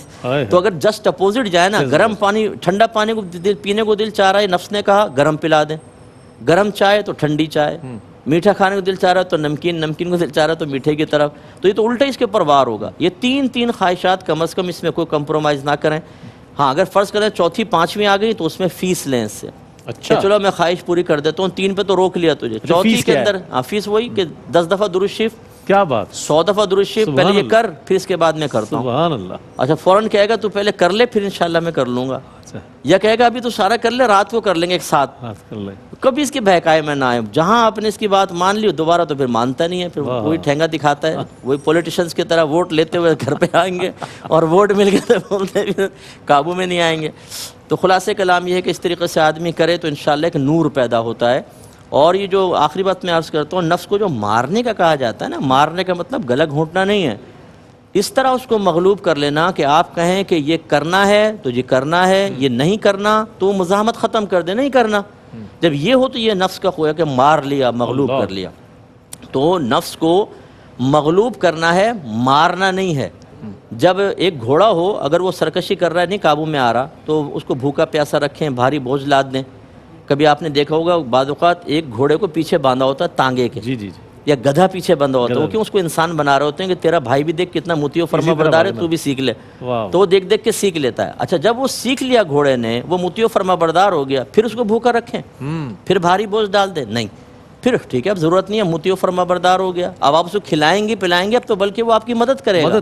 تو اگر جسٹ اپوزٹ جائے نا، گرم پانی ٹھنڈا پانی کو پینے کو دل چاہ رہا ہے، نفس نے کہا گرم پلا دیں، گرم چائے تو ٹھنڈی چائے، میٹھا کھانے کو دل چاہ رہا ہے تو نمکین کو دل چاہ رہا ہے تو میٹھے کی طرف، تو یہ تو الٹا اس کے اوپر وار ہوگا۔ یہ 3 خواہشات کم از کم، اس میں کوئی کمپرومائز نہ کریں۔ ہاں اگر فرض کریں چوتھی 5ویں آ گئی تو اس میں فیس لیں اس سے، اچھا چلو میں خواہش پوری کر دیتا ہوں، 3 پہ تو روک لیا تجھے، چوتھی کے اندر فیس وہی کہ 10 دفعہ درود شریف، کیا بات، 100 دفعہ درود شریف، پہلے یہ کر پھر اس کے بعد میں کرتا ہوں۔ سبحان اللہ۔ اچھا فوراً کہے گا تو پہلے کر لے پھر انشاءاللہ میں کر لوں گا، اچھا یا کہے گا ابھی تو سارا کر لے رات کو کر لیں گے ایک ساتھ، بات کر لیں۔ کبھی اس کے بہکائے میں نہ آئے۔ جہاں آپ نے اس کی بات مان لی دوبارہ تو پھر مانتا نہیں ہے، پھر وہی ٹھینگا دکھاتا ہے، وہی پولیٹیشنز کی طرح ووٹ لیتے ہوئے گھر پہ آئیں گے، اور ووٹ مل گئے تو بولتے پھر قابو میں نہیں آئیں گے۔ تو خلاصہ کلام یہ ہے کہ اس طریقے سے آدمی کرے تو انشاءاللہ ایک نور پیدا ہوتا ہے۔ اور یہ جو آخری بات میں عرض کرتا ہوں، نفس کو جو مارنے کا کہا جاتا ہے نا، مارنے کا مطلب گلا گھونٹنا نہیں ہے، اس طرح اس کو مغلوب کر لینا کہ آپ کہیں کہ یہ کرنا ہے تو یہ کرنا ہے، یہ نہیں کرنا تو مزاحمت ختم کر دے، نہیں کرنا۔ جب یہ ہو تو یہ نفس کا خو ہے کہ مار لیا، مغلوب کر لیا۔ تو نفس کو مغلوب کرنا ہے، مارنا نہیں ہے۔ جب ایک گھوڑا ہو اگر وہ سرکشی کر رہا ہے، نہیں قابو میں آ رہا، تو اس کو بھوکا پیاسا رکھیں، بھاری بوجھ لاد دیں۔ کبھی آپ نے دیکھا ہوگا بعض اوقات ایک گھوڑے کو پیچھے باندھا ہوتا ہے تانگے کے، جی جی جی، یا گدھا پیچھے بندھا ہوتا ہے، وہ کیوں اس کو انسان بنا رہے ہوتے ہیں کہ تیرا بھائی بھی دیکھ کتنا مطیع و فرما بردار ہے، تو بھی سیکھ لے، واہ، تو وہ دیکھ دیکھ کے سیکھ لیتا ہے۔ اچھا جب وہ سیکھ لیا گھوڑے نے، وہ مطیع و فرما بردار ہو گیا، پھر اس کو بھوکا رکھیں، پھر بھاری بوجھ ڈال دیں؟ نہیں، پھر ٹھیک ہے اب ضرورت نہیں ہے، مطیع و فرما بردار ہو گیا، اب آپ اس کو کھلائیں گے پلائیں گے، اب تو بلکہ وہ آپ کی مدد کرے گا۔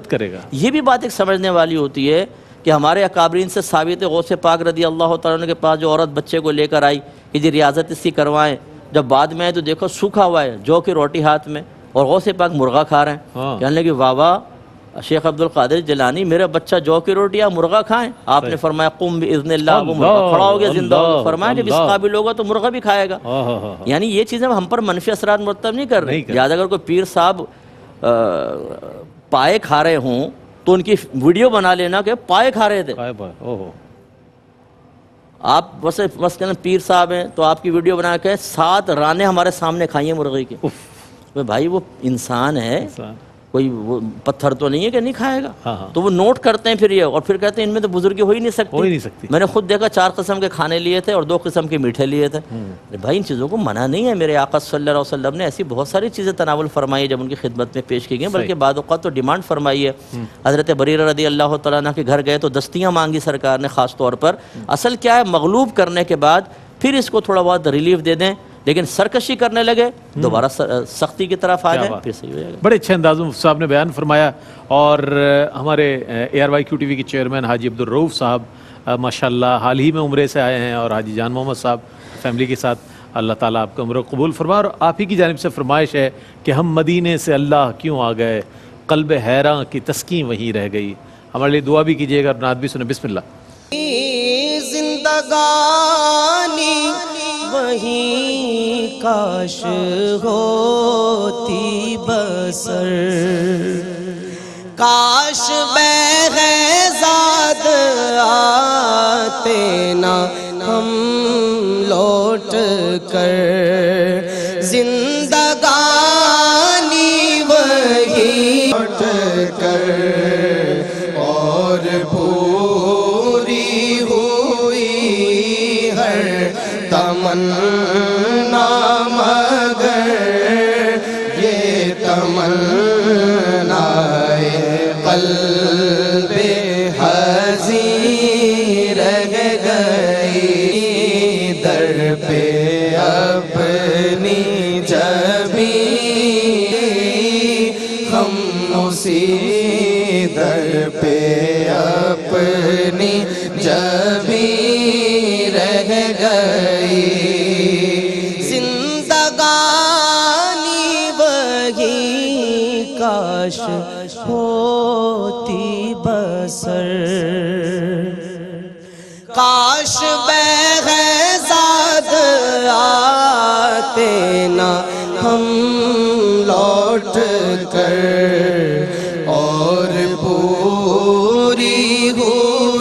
یہ بھی بات ایک سمجھنے والی ہوتی ہے کہ ہمارے اکابرین سے ثابت ہے، غوث پاک رضی اللہ تعالیٰ عنہ کے پاس جو عورت بچے کو لے کر آئی کہ جی ریاضت اس کی کروائیں، جب بعد میں آئے تو دیکھو سوکھا ہوا ہے، جو کی روٹی ہاتھ میں، اور غوث پاک مرغا کھا رہے ہیں۔ کہنے لگے واہ واہ شیخ عبد القادر جیلانی، میرا بچہ جو کی روٹی یا مرغا کھائیں؟ آپ نے فرمایا قم باذن اللہ، وہ مرغا کھڑا ہو گیا زندہ ہو گیا۔ فرمایا جب اس قابل ہوگا تو مرغا بھی کھائے گا۔ یعنی یہ چیزیں ہم پر منفی اثرات مرتب نہیں کر رہی۔ یاد اگر کوئی پیر صاحب پائے کھا رہے ہوں تو ان کی ویڈیو بنا لینا کہ پائے کھا رہے تھے۔ آپ مثلا پیر صاحب ہیں تو آپ کی ویڈیو بنا کے 7 رانے ہمارے سامنے کھائیے مرغی کی، بھائی وہ انسان ہے، کوئی وہ پتھر تو نہیں ہے کہ نہیں کھائے گا۔ تو وہ نوٹ کرتے ہیں پھر یہ، اور پھر کہتے ہیں ان میں تو بزرگی ہو ہی نہیں سکتی۔ میں نے خود دیکھا 4 قسم کے کھانے لیے تھے اور 2 قسم کے میٹھے لیے تھے۔ بھائی ان چیزوں کو منع نہیں ہے، میرے آقا صلی اللہ علیہ وسلم نے ایسی بہت ساری چیزیں تناول فرمائی ہے جب ان کی خدمت میں پیش کی گئی، بلکہ بعض اوقات تو ڈیمانڈ فرمائی ہے۔ حضرت بریرہ رضی اللہ تعالیٰ عنہ کے گھر گئے تو دستیاں مانگی سرکار نے خاص طور پر۔ اصل کیا ہے، مغلوب کرنے کے بعد پھر اس کو تھوڑا بہت ریلیف دے دیں، لیکن سرکشی کرنے لگے دوبارہ سختی کی طرف آ جائیں، پھر صحیح ہو جائے گا۔ بڑے اچھے انداز میں مفتی صاحب نے بیان فرمایا، اور ہمارے ARYQ TV کے چیئرمین حاجی عبدالرؤف صاحب ماشاءاللہ حال ہی میں عمرے سے آئے ہیں، اور حاجی جان محمد صاحب فیملی کے ساتھ، اللہ تعالیٰ آپ کا عمرہ قبول فرما۔ اور آپ ہی کی جانب سے فرمائش ہے کہ ہم مدینے سے اللہ کیوں آ گئے، قلب حیراں کی تسکین وہیں رہ گئی۔ ہمارے لیے دعا بھی کیجیے گا اور نعت بھی سنیں۔ بسم اللہ۔ زندگانی وہیں کاش ہوتی بسر، کاش بہزاد آتے نہ ہم لوٹ کر، زندگانی وہیں لوٹ کر، اور پوری ہوئی ہر تمنا مگر یہ تمنا قلب حزین رہ گئی، در پہ اپنی جبیں ہم اسی در پہ اپنی جبیں رہ گئی، زندگانی وہی کاش ہوتی بسر، کاش بہزاد آتے نہ ہم لوٹ کر، اور پوری ہوئی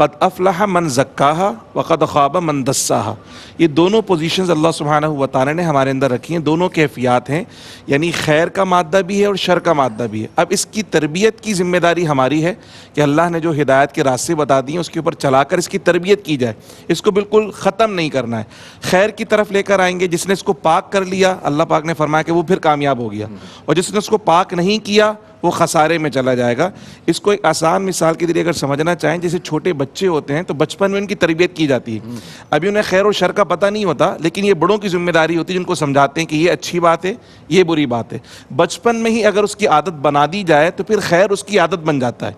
قد افلح من زکاہا وقد خاب من دساہا. یہ دونوں پوزیشنز اللہ سبحانہ و تعالی نے ہمارے اندر رکھی ہیں, دونوں کیفیات ہیں, یعنی خیر کا مادہ بھی ہے اور شر کا مادہ بھی ہے. اب اس کی تربیت کی ذمہ داری ہماری ہے کہ اللہ نے جو ہدایت کے راستے بتا دیے اس کے اوپر چلا کر اس کی تربیت کی جائے. اس کو بالکل ختم نہیں کرنا ہے, خیر کی طرف لے کر آئیں گے. جس نے اس کو پاک کر لیا اللہ پاک نے فرمایا کہ وہ پھر کامیاب ہو گیا, اور جس نے اس کو پاک نہیں کیا وہ خسارے میں چلا جائے گا. اس کو ایک آسان مثال کے ذریعے اگر سمجھنا چاہیں, جیسے چھوٹے بچے ہوتے ہیں تو بچپن میں ان کی تربیت کی جاتی ہے. ابھی انہیں خیر و شر کا پتہ نہیں ہوتا, لیکن یہ بڑوں کی ذمہ داری ہوتی ہے جن کو سمجھاتے ہیں کہ یہ اچھی بات ہے, یہ بری بات ہے. بچپن میں ہی اگر اس کی عادت بنا دی جائے تو پھر خیر اس کی عادت بن جاتا ہے.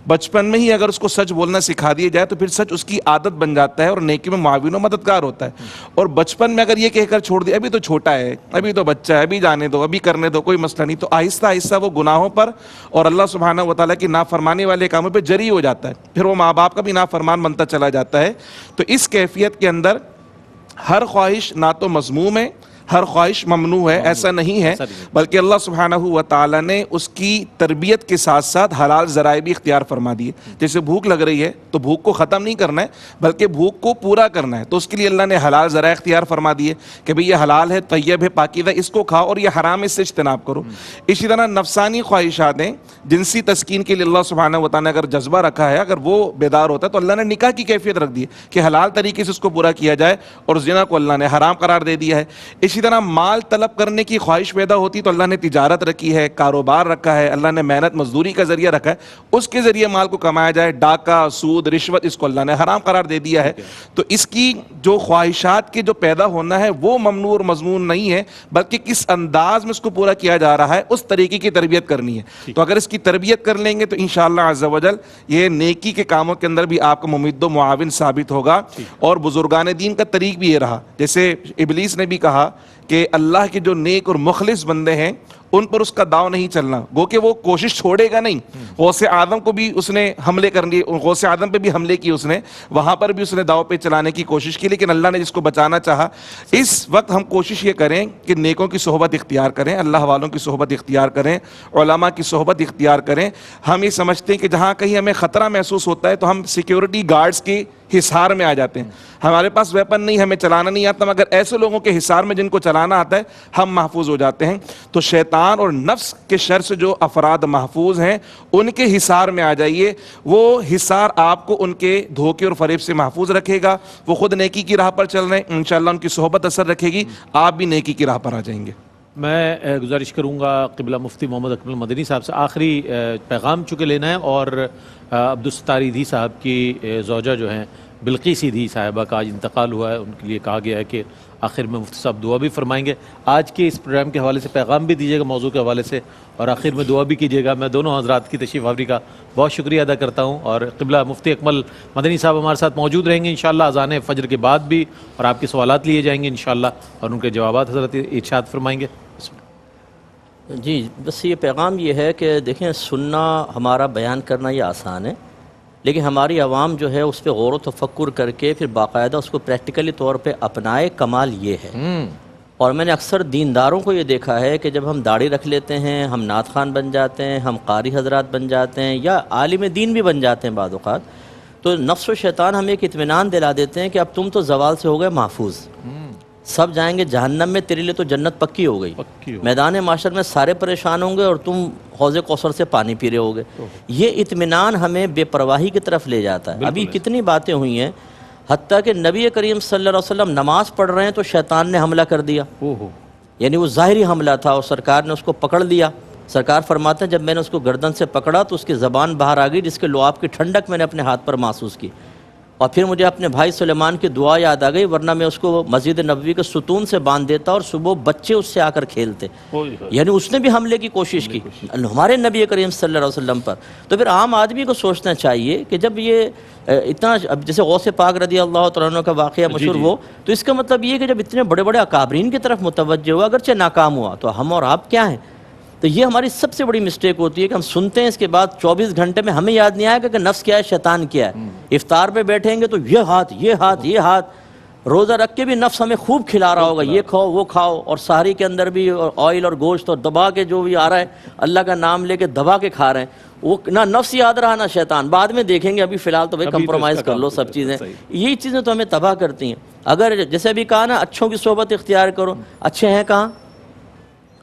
بچپن میں ہی اگر اس کو سچ بولنا سکھا دیا جائے تو پھر سچ اس کی عادت بن جاتا ہے اور نیکی میں معاون و مددگار ہوتا ہے. اور بچپن میں اگر یہ کہہ کر چھوڑ دیا ابھی تو چھوٹا ہے, ابھی تو بچہ ہے, ابھی جانے دو, ابھی کرنے دو, کوئی مسئلہ نہیں, تو آہستہ آہستہ وہ گناہوں پر اور اللہ سبحانہ و تعالیٰ کی نافرمانی والے کاموں پہ جری ہو جاتا ہے. پھر وہ ماں باپ کا بھی نافرمان بنتا چلا جاتا ہے. تو اس کیفیت کے اندر ہر خواہش نہ تو مذموم ہے, ہر خواہش ممنوع ہے, ایسا نہیں ہے, بلکہ اللہ سبحانہ و تعالیٰ نے اس کی تربیت کے ساتھ ساتھ حلال ذرائع بھی اختیار فرما دیے. جیسے بھوک لگ رہی ہے تو بھوک کو ختم نہیں کرنا ہے بلکہ بھوک کو پورا کرنا ہے, تو اس کے لیے اللہ نے حلال ذرائع اختیار فرما دیے کہ بھئی یہ حلال ہے, طیب ہے, پاکیزہ, اس کو کھاؤ, اور یہ حرام ہے, اس سے اجتناب کرو. اسی طرح نفسانی خواہشات ہیں, جنسی تسکین کے لیے اللہ سبحانہ و تعالیٰ نے اگر جذبہ رکھا ہے, اگر وہ بیدار ہوتا ہے تو اللہ نے نکاح کی کیفیت رکھ دی ہے کہ حلال طریقے سے اس کو پورا کیا جائے, اور زنا کو اللہ نے حرام قرار دے دیا ہے. اسی طرح مال طلب کرنے کی خواہش پیدا ہوتی تو اللہ نے تجارت رکھی ہے, کاروبار رکھا ہے, اللہ نے محنت مزدوری کا ذریعہ رکھا ہے, اس کے ذریعے مال کو کمایا جائے. ڈاکہ, سود, رشوت, اس کو اللہ نے حرام قرار دے دیا ہے. تو اس کی جو خواہشات کے جو پیدا ہونا ہے وہ ممنوع اور مذموم نہیں ہے, بلکہ کس انداز میں اس کو پورا کیا جا رہا ہے اس طریقے کی تربیت کرنی ہے. تو اگر اس کی تربیت کر لیں گے تو انشاءاللہ عز و جل یہ نیکی کے کاموں کے اندر بھی آپ کا ممد و معاون ثابت ہوگا. اور بزرگان دین کا طریق بھی یہ رہا, جیسے ابلیس نے بھی کہا کہ اللہ کے جو نیک اور مخلص بندے ہیں ان پر اس کا داؤ نہیں چلنا, گو کہ وہ کوشش چھوڑے گا نہیں. غوث اعظم کو بھی اس نے حملے کر لیے, غوث اعظم پہ بھی حملے کی اس نے, وہاں پر بھی اس نے داؤ پہ چلانے کی کوشش کی, لیکن اللہ نے جس کو بچانا چاہا. اس وقت ہم کوشش یہ کریں کہ نیکوں کی صحبت اختیار کریں, اللہ والوں کی صحبت اختیار کریں, علماء کی صحبت اختیار کریں. ہم یہ سمجھتے ہیں کہ جہاں کہیں ہمیں خطرہ محسوس ہوتا ہے تو ہم سیکیورٹی گارڈز کے حصار میں آ جاتے ہیں. ہمارے پاس ویپن نہیں, ہمیں چلانا نہیں آتا, مگر ایسے لوگوں کے حصار میں جن کو چلانا آتا ہے ہم محفوظ ہو جاتے ہیں. تو شیطان اور نفس کے شر سے جو افراد محفوظ ہیں ان کے حصار میں آ جائیے. وہ حصار آپ کو ان کے دھوکے اور فریب سے محفوظ رکھے گا. وہ خود نیکی کی راہ پر چل رہے ہیں, انشاءاللہ ان کی صحبت اثر رکھے گی, آپ بھی نیکی کی راہ پر آ جائیں گے. میں گزارش کروں گا قبلہ مفتی محمد اکمل مدنی صاحب سے آخری پیغام چونکہ لینا ہے, اور عبدالستار ایدھی صاحب کی زوجہ جو ہیں بلقیس ایدھی صاحبہ کا آج انتقال ہوا ہے, ان کے لیے کہا گیا ہے کہ آخر میں مفتی صاحب دعا بھی فرمائیں گے. آج کے اس پروگرام کے حوالے سے پیغام بھی دیجیے گا موضوع کے حوالے سے, اور آخر میں دعا بھی کیجیے گا. میں دونوں حضرات کی تشریف آوری کا بہت شکریہ ادا کرتا ہوں, اور قبلہ مفتی اکمل مدنی صاحب ہمارے ساتھ موجود رہیں گے انشاءاللہ اذان فجر کے بعد بھی, اور آپ کے سوالات لیے جائیں گے انشاءاللہ, اور ان کے جوابات حضرت ارشاد فرمائیں گے. جی بس یہ پیغام یہ ہے کہ دیکھیں, سننا ہمارا بیان کرنا یہ آسان ہے, لیکن ہماری عوام جو ہے اس پہ غور و تفکر کر کے پھر باقاعدہ اس کو پریکٹیکلی طور پہ اپنائے, کمال یہ ہے. اور میں نے اکثر دینداروں کو یہ دیکھا ہے کہ جب ہم داڑھی رکھ لیتے ہیں, ہم نعت خوان بن جاتے ہیں, ہم قاری حضرات بن جاتے ہیں, یا عالم دین بھی بن جاتے ہیں بعض اوقات, تو نفس و شیطان ہمیں ایک اطمینان دلا دیتے ہیں کہ اب تم تو زوال سے ہو گئے محفوظ, سب جائیں گے جہنم میں, تیرے لیے تو جنت پکی ہو گئی. میدان معاشر میں سارے پریشان ہوں گے اور تم حوض کوثر سے پانی پی رہے ہوگے. یہ اطمینان ہمیں بے پرواہی کی طرف لے جاتا ہے. ابھی کتنی باتیں ہوئی ہیں, حتیٰ کہ نبی کریم صلی اللہ علیہ وسلم نماز پڑھ رہے ہیں تو شیطان نے حملہ کر دیا. یعنی وہ ظاہری حملہ تھا, اور سرکار نے اس کو پکڑ لیا. سرکار فرماتے ہیں جب میں نے اس کو گردن سے پکڑا تو اس کی زبان باہر آ گئی, جس کے لعاب کی ٹھنڈک میں نے اپنے ہاتھ پر محسوس کی. اور پھر مجھے اپنے بھائی سلیمان کی دعا یاد آ گئی, ورنہ میں اس کو مسجد نبوی کے ستون سے باندھ دیتا اور صبح بچے اس سے آ کر کھیلتے. یعنی اس نے بھی حملے کی کوشش کی ہمارے نبی کریم صلی اللہ علیہ وسلم پر. تو پھر عام آدمی کو سوچنا چاہیے کہ جب یہ اتنا, اب جیسے غوث پاک رضی اللہ تعالیٰ عنہ کا واقعہ مشہور ہو, تو اس کا مطلب یہ کہ جب اتنے بڑے بڑے اکابرین کی طرف متوجہ ہوا, اگرچہ ناکام ہوا, تو ہم اور آپ کیا ہیں؟ تو یہ ہماری سب سے بڑی مسٹیک ہوتی ہے کہ ہم سنتے ہیں, اس کے بعد 24 گھنٹے میں ہمیں یاد نہیں آئے گا کہ نفس کیا ہے, شیطان کیا ہے. افطار پہ بیٹھیں گے تو یہ ہاتھ, یہ ہاتھ, یہ ہاتھ, روزہ رکھ کے بھی نفس ہمیں خوب کھلا رہا ہوگا، یہ کھاؤ وہ کھاؤ، اور سحری کے اندر بھی آئل اور گوشت اور دبا کے جو بھی آ رہا ہے اللہ کا نام لے کے دبا کے کھا رہے ہیں، وہ نہ نفس یاد رہا نہ شیطان، بعد میں دیکھیں گے، ابھی فی الحال تو بھائی کمپرومائز کر لو سب چیزیں، یہی چیزیں تو ہمیں تباہ کرتی ہیں۔ اگر جیسے بھی کہا نا اچھوں کی صحبت اختیار کرو، اچھے ہیں کہاں؟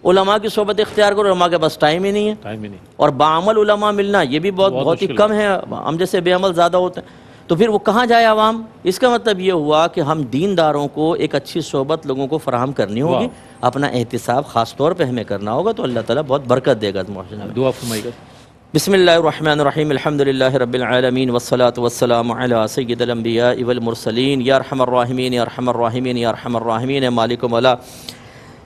علماء کی صحبت اختیار کرو، علماء کے پاس ٹائم ہی نہیں ہے، ٹائم ہی نہیں۔ اور باعمل علماء ملنا یہ بھی بہت ہی کم ہے، ہم جیسے بے عمل زیادہ ہوتے ہیں، تو پھر وہ کہاں جائے عوام؟ اس کا مطلب یہ ہوا کہ ہم دینداروں کو ایک اچھی صحبت لوگوں کو فراہم کرنی ہوگی، اپنا احتساب خاص طور پہ ہمیں کرنا ہوگا، تو اللہ تعالیٰ بہت برکت دے گا معاشرے میں۔ دعا فرمائیے گا۔ بسم اللہ الرحمن الرحیم، الحمدللہ رب العالمین والصلاة والسلام علی سید الانبیاء والمرسلین، یا ارحم الراحمین یا ارحم الراحمین یا ارحم الراحمین، مالک مولا،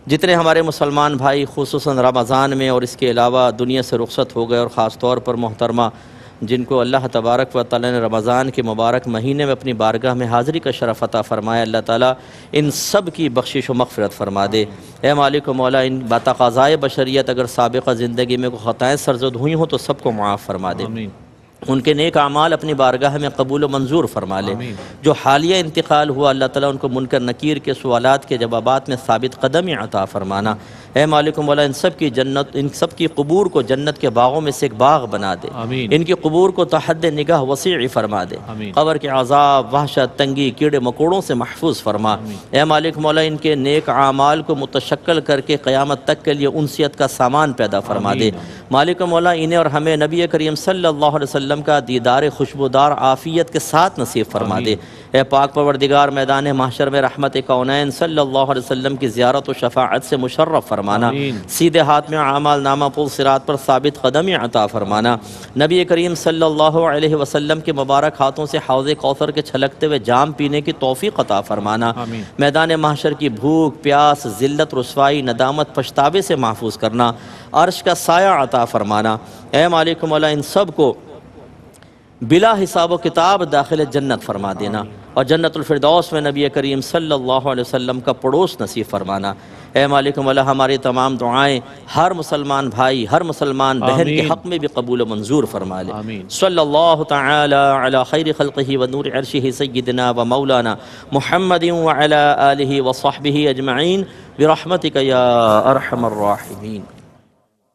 جتنے ہمارے مسلمان بھائی خصوصاً رمضان میں اور اس کے علاوہ دنیا سے رخصت ہو گئے، اور خاص طور پر محترمہ جن کو اللہ تبارک و تعالیٰ نے رمضان کے مبارک مہینے میں اپنی بارگاہ میں حاضری کا شرف عطا فرمایا، اللہ تعالیٰ ان سب کی بخشش و مغفرت فرما دے۔ اے مالک و مولا، ان بتقاضائے بشریت اگر سابقہ زندگی میں کوئی خطائیں سرزد ہوئی ہوں تو سب کو معاف فرما دے، آمین۔ ان کے نیک اعمال اپنی بارگاہ میں قبول و منظور فرما لے، جو حالیہ انتقال ہوا اللہ تعالیٰ ان کو منکر نکیر کے سوالات کے جوابات میں ثابت قدمی عطا فرمانا۔ اے مالک مولا، ان سب کی جنت، ان سب کی قبور کو جنت کے باغوں میں سے ایک باغ بنا دے، آمین۔ ان کی قبور کو تحد نگاہ وسیع فرما دے، آمین۔ قبر کے عذاب، وحشت، تنگی، کیڑے مکوڑوں سے محفوظ فرما۔ اے مالک مولا، ان کے نیک اعمال کو متشکل کر کے قیامت تک کے لیے انسیت کا سامان پیدا فرما دے۔ مالک مولا، انہیں اور ہمیں نبی کریم صلی اللہ علیہ وسلم کا دیدار خوشبودار عافیت کے ساتھ نصیب فرما دے۔ اے پاک پروردگار، میدان محشر میں رحمت کونین صلی اللہ علیہ وسلم کی زیارت و شفاعت سے مشرف فرمانا، سیدھے ہاتھ میں اعمال نامہ پل صراط پر ثابت قدمی عطا فرمانا، نبی کریم صلی اللہ علیہ وسلم کے مبارک ہاتھوں سے حوض کوثر کے چھلکتے ہوئے جام پینے کی توفیق عطا فرمانا، میدان محشر کی بھوک، پیاس، ذلت، رسوائی، ندامت، پچھتاوے سے محفوظ کرنا، عرش کا سایہ عطا فرمانا۔ اے مالک مولا، ان سب کو بلا حساب و کتاب داخل جنت فرما دینا، اور جنت الفردوس میں نبی کریم صلی اللہ علیہ وسلم کا پڑوس نصیب فرمانا۔ اے مالک مولا، ہماری تمام دعائیں ہر مسلمان بھائی، ہر مسلمان بہن کے حق میں بھی قبول و منظور فرما لے۔ صلی اللہ تعالی علی خیر خلقہ و نور عرشہ سیدنا و مولانا محمد وعلی آلہ و صحبہ اجمعین برحمتک یا ارحم الراحمین۔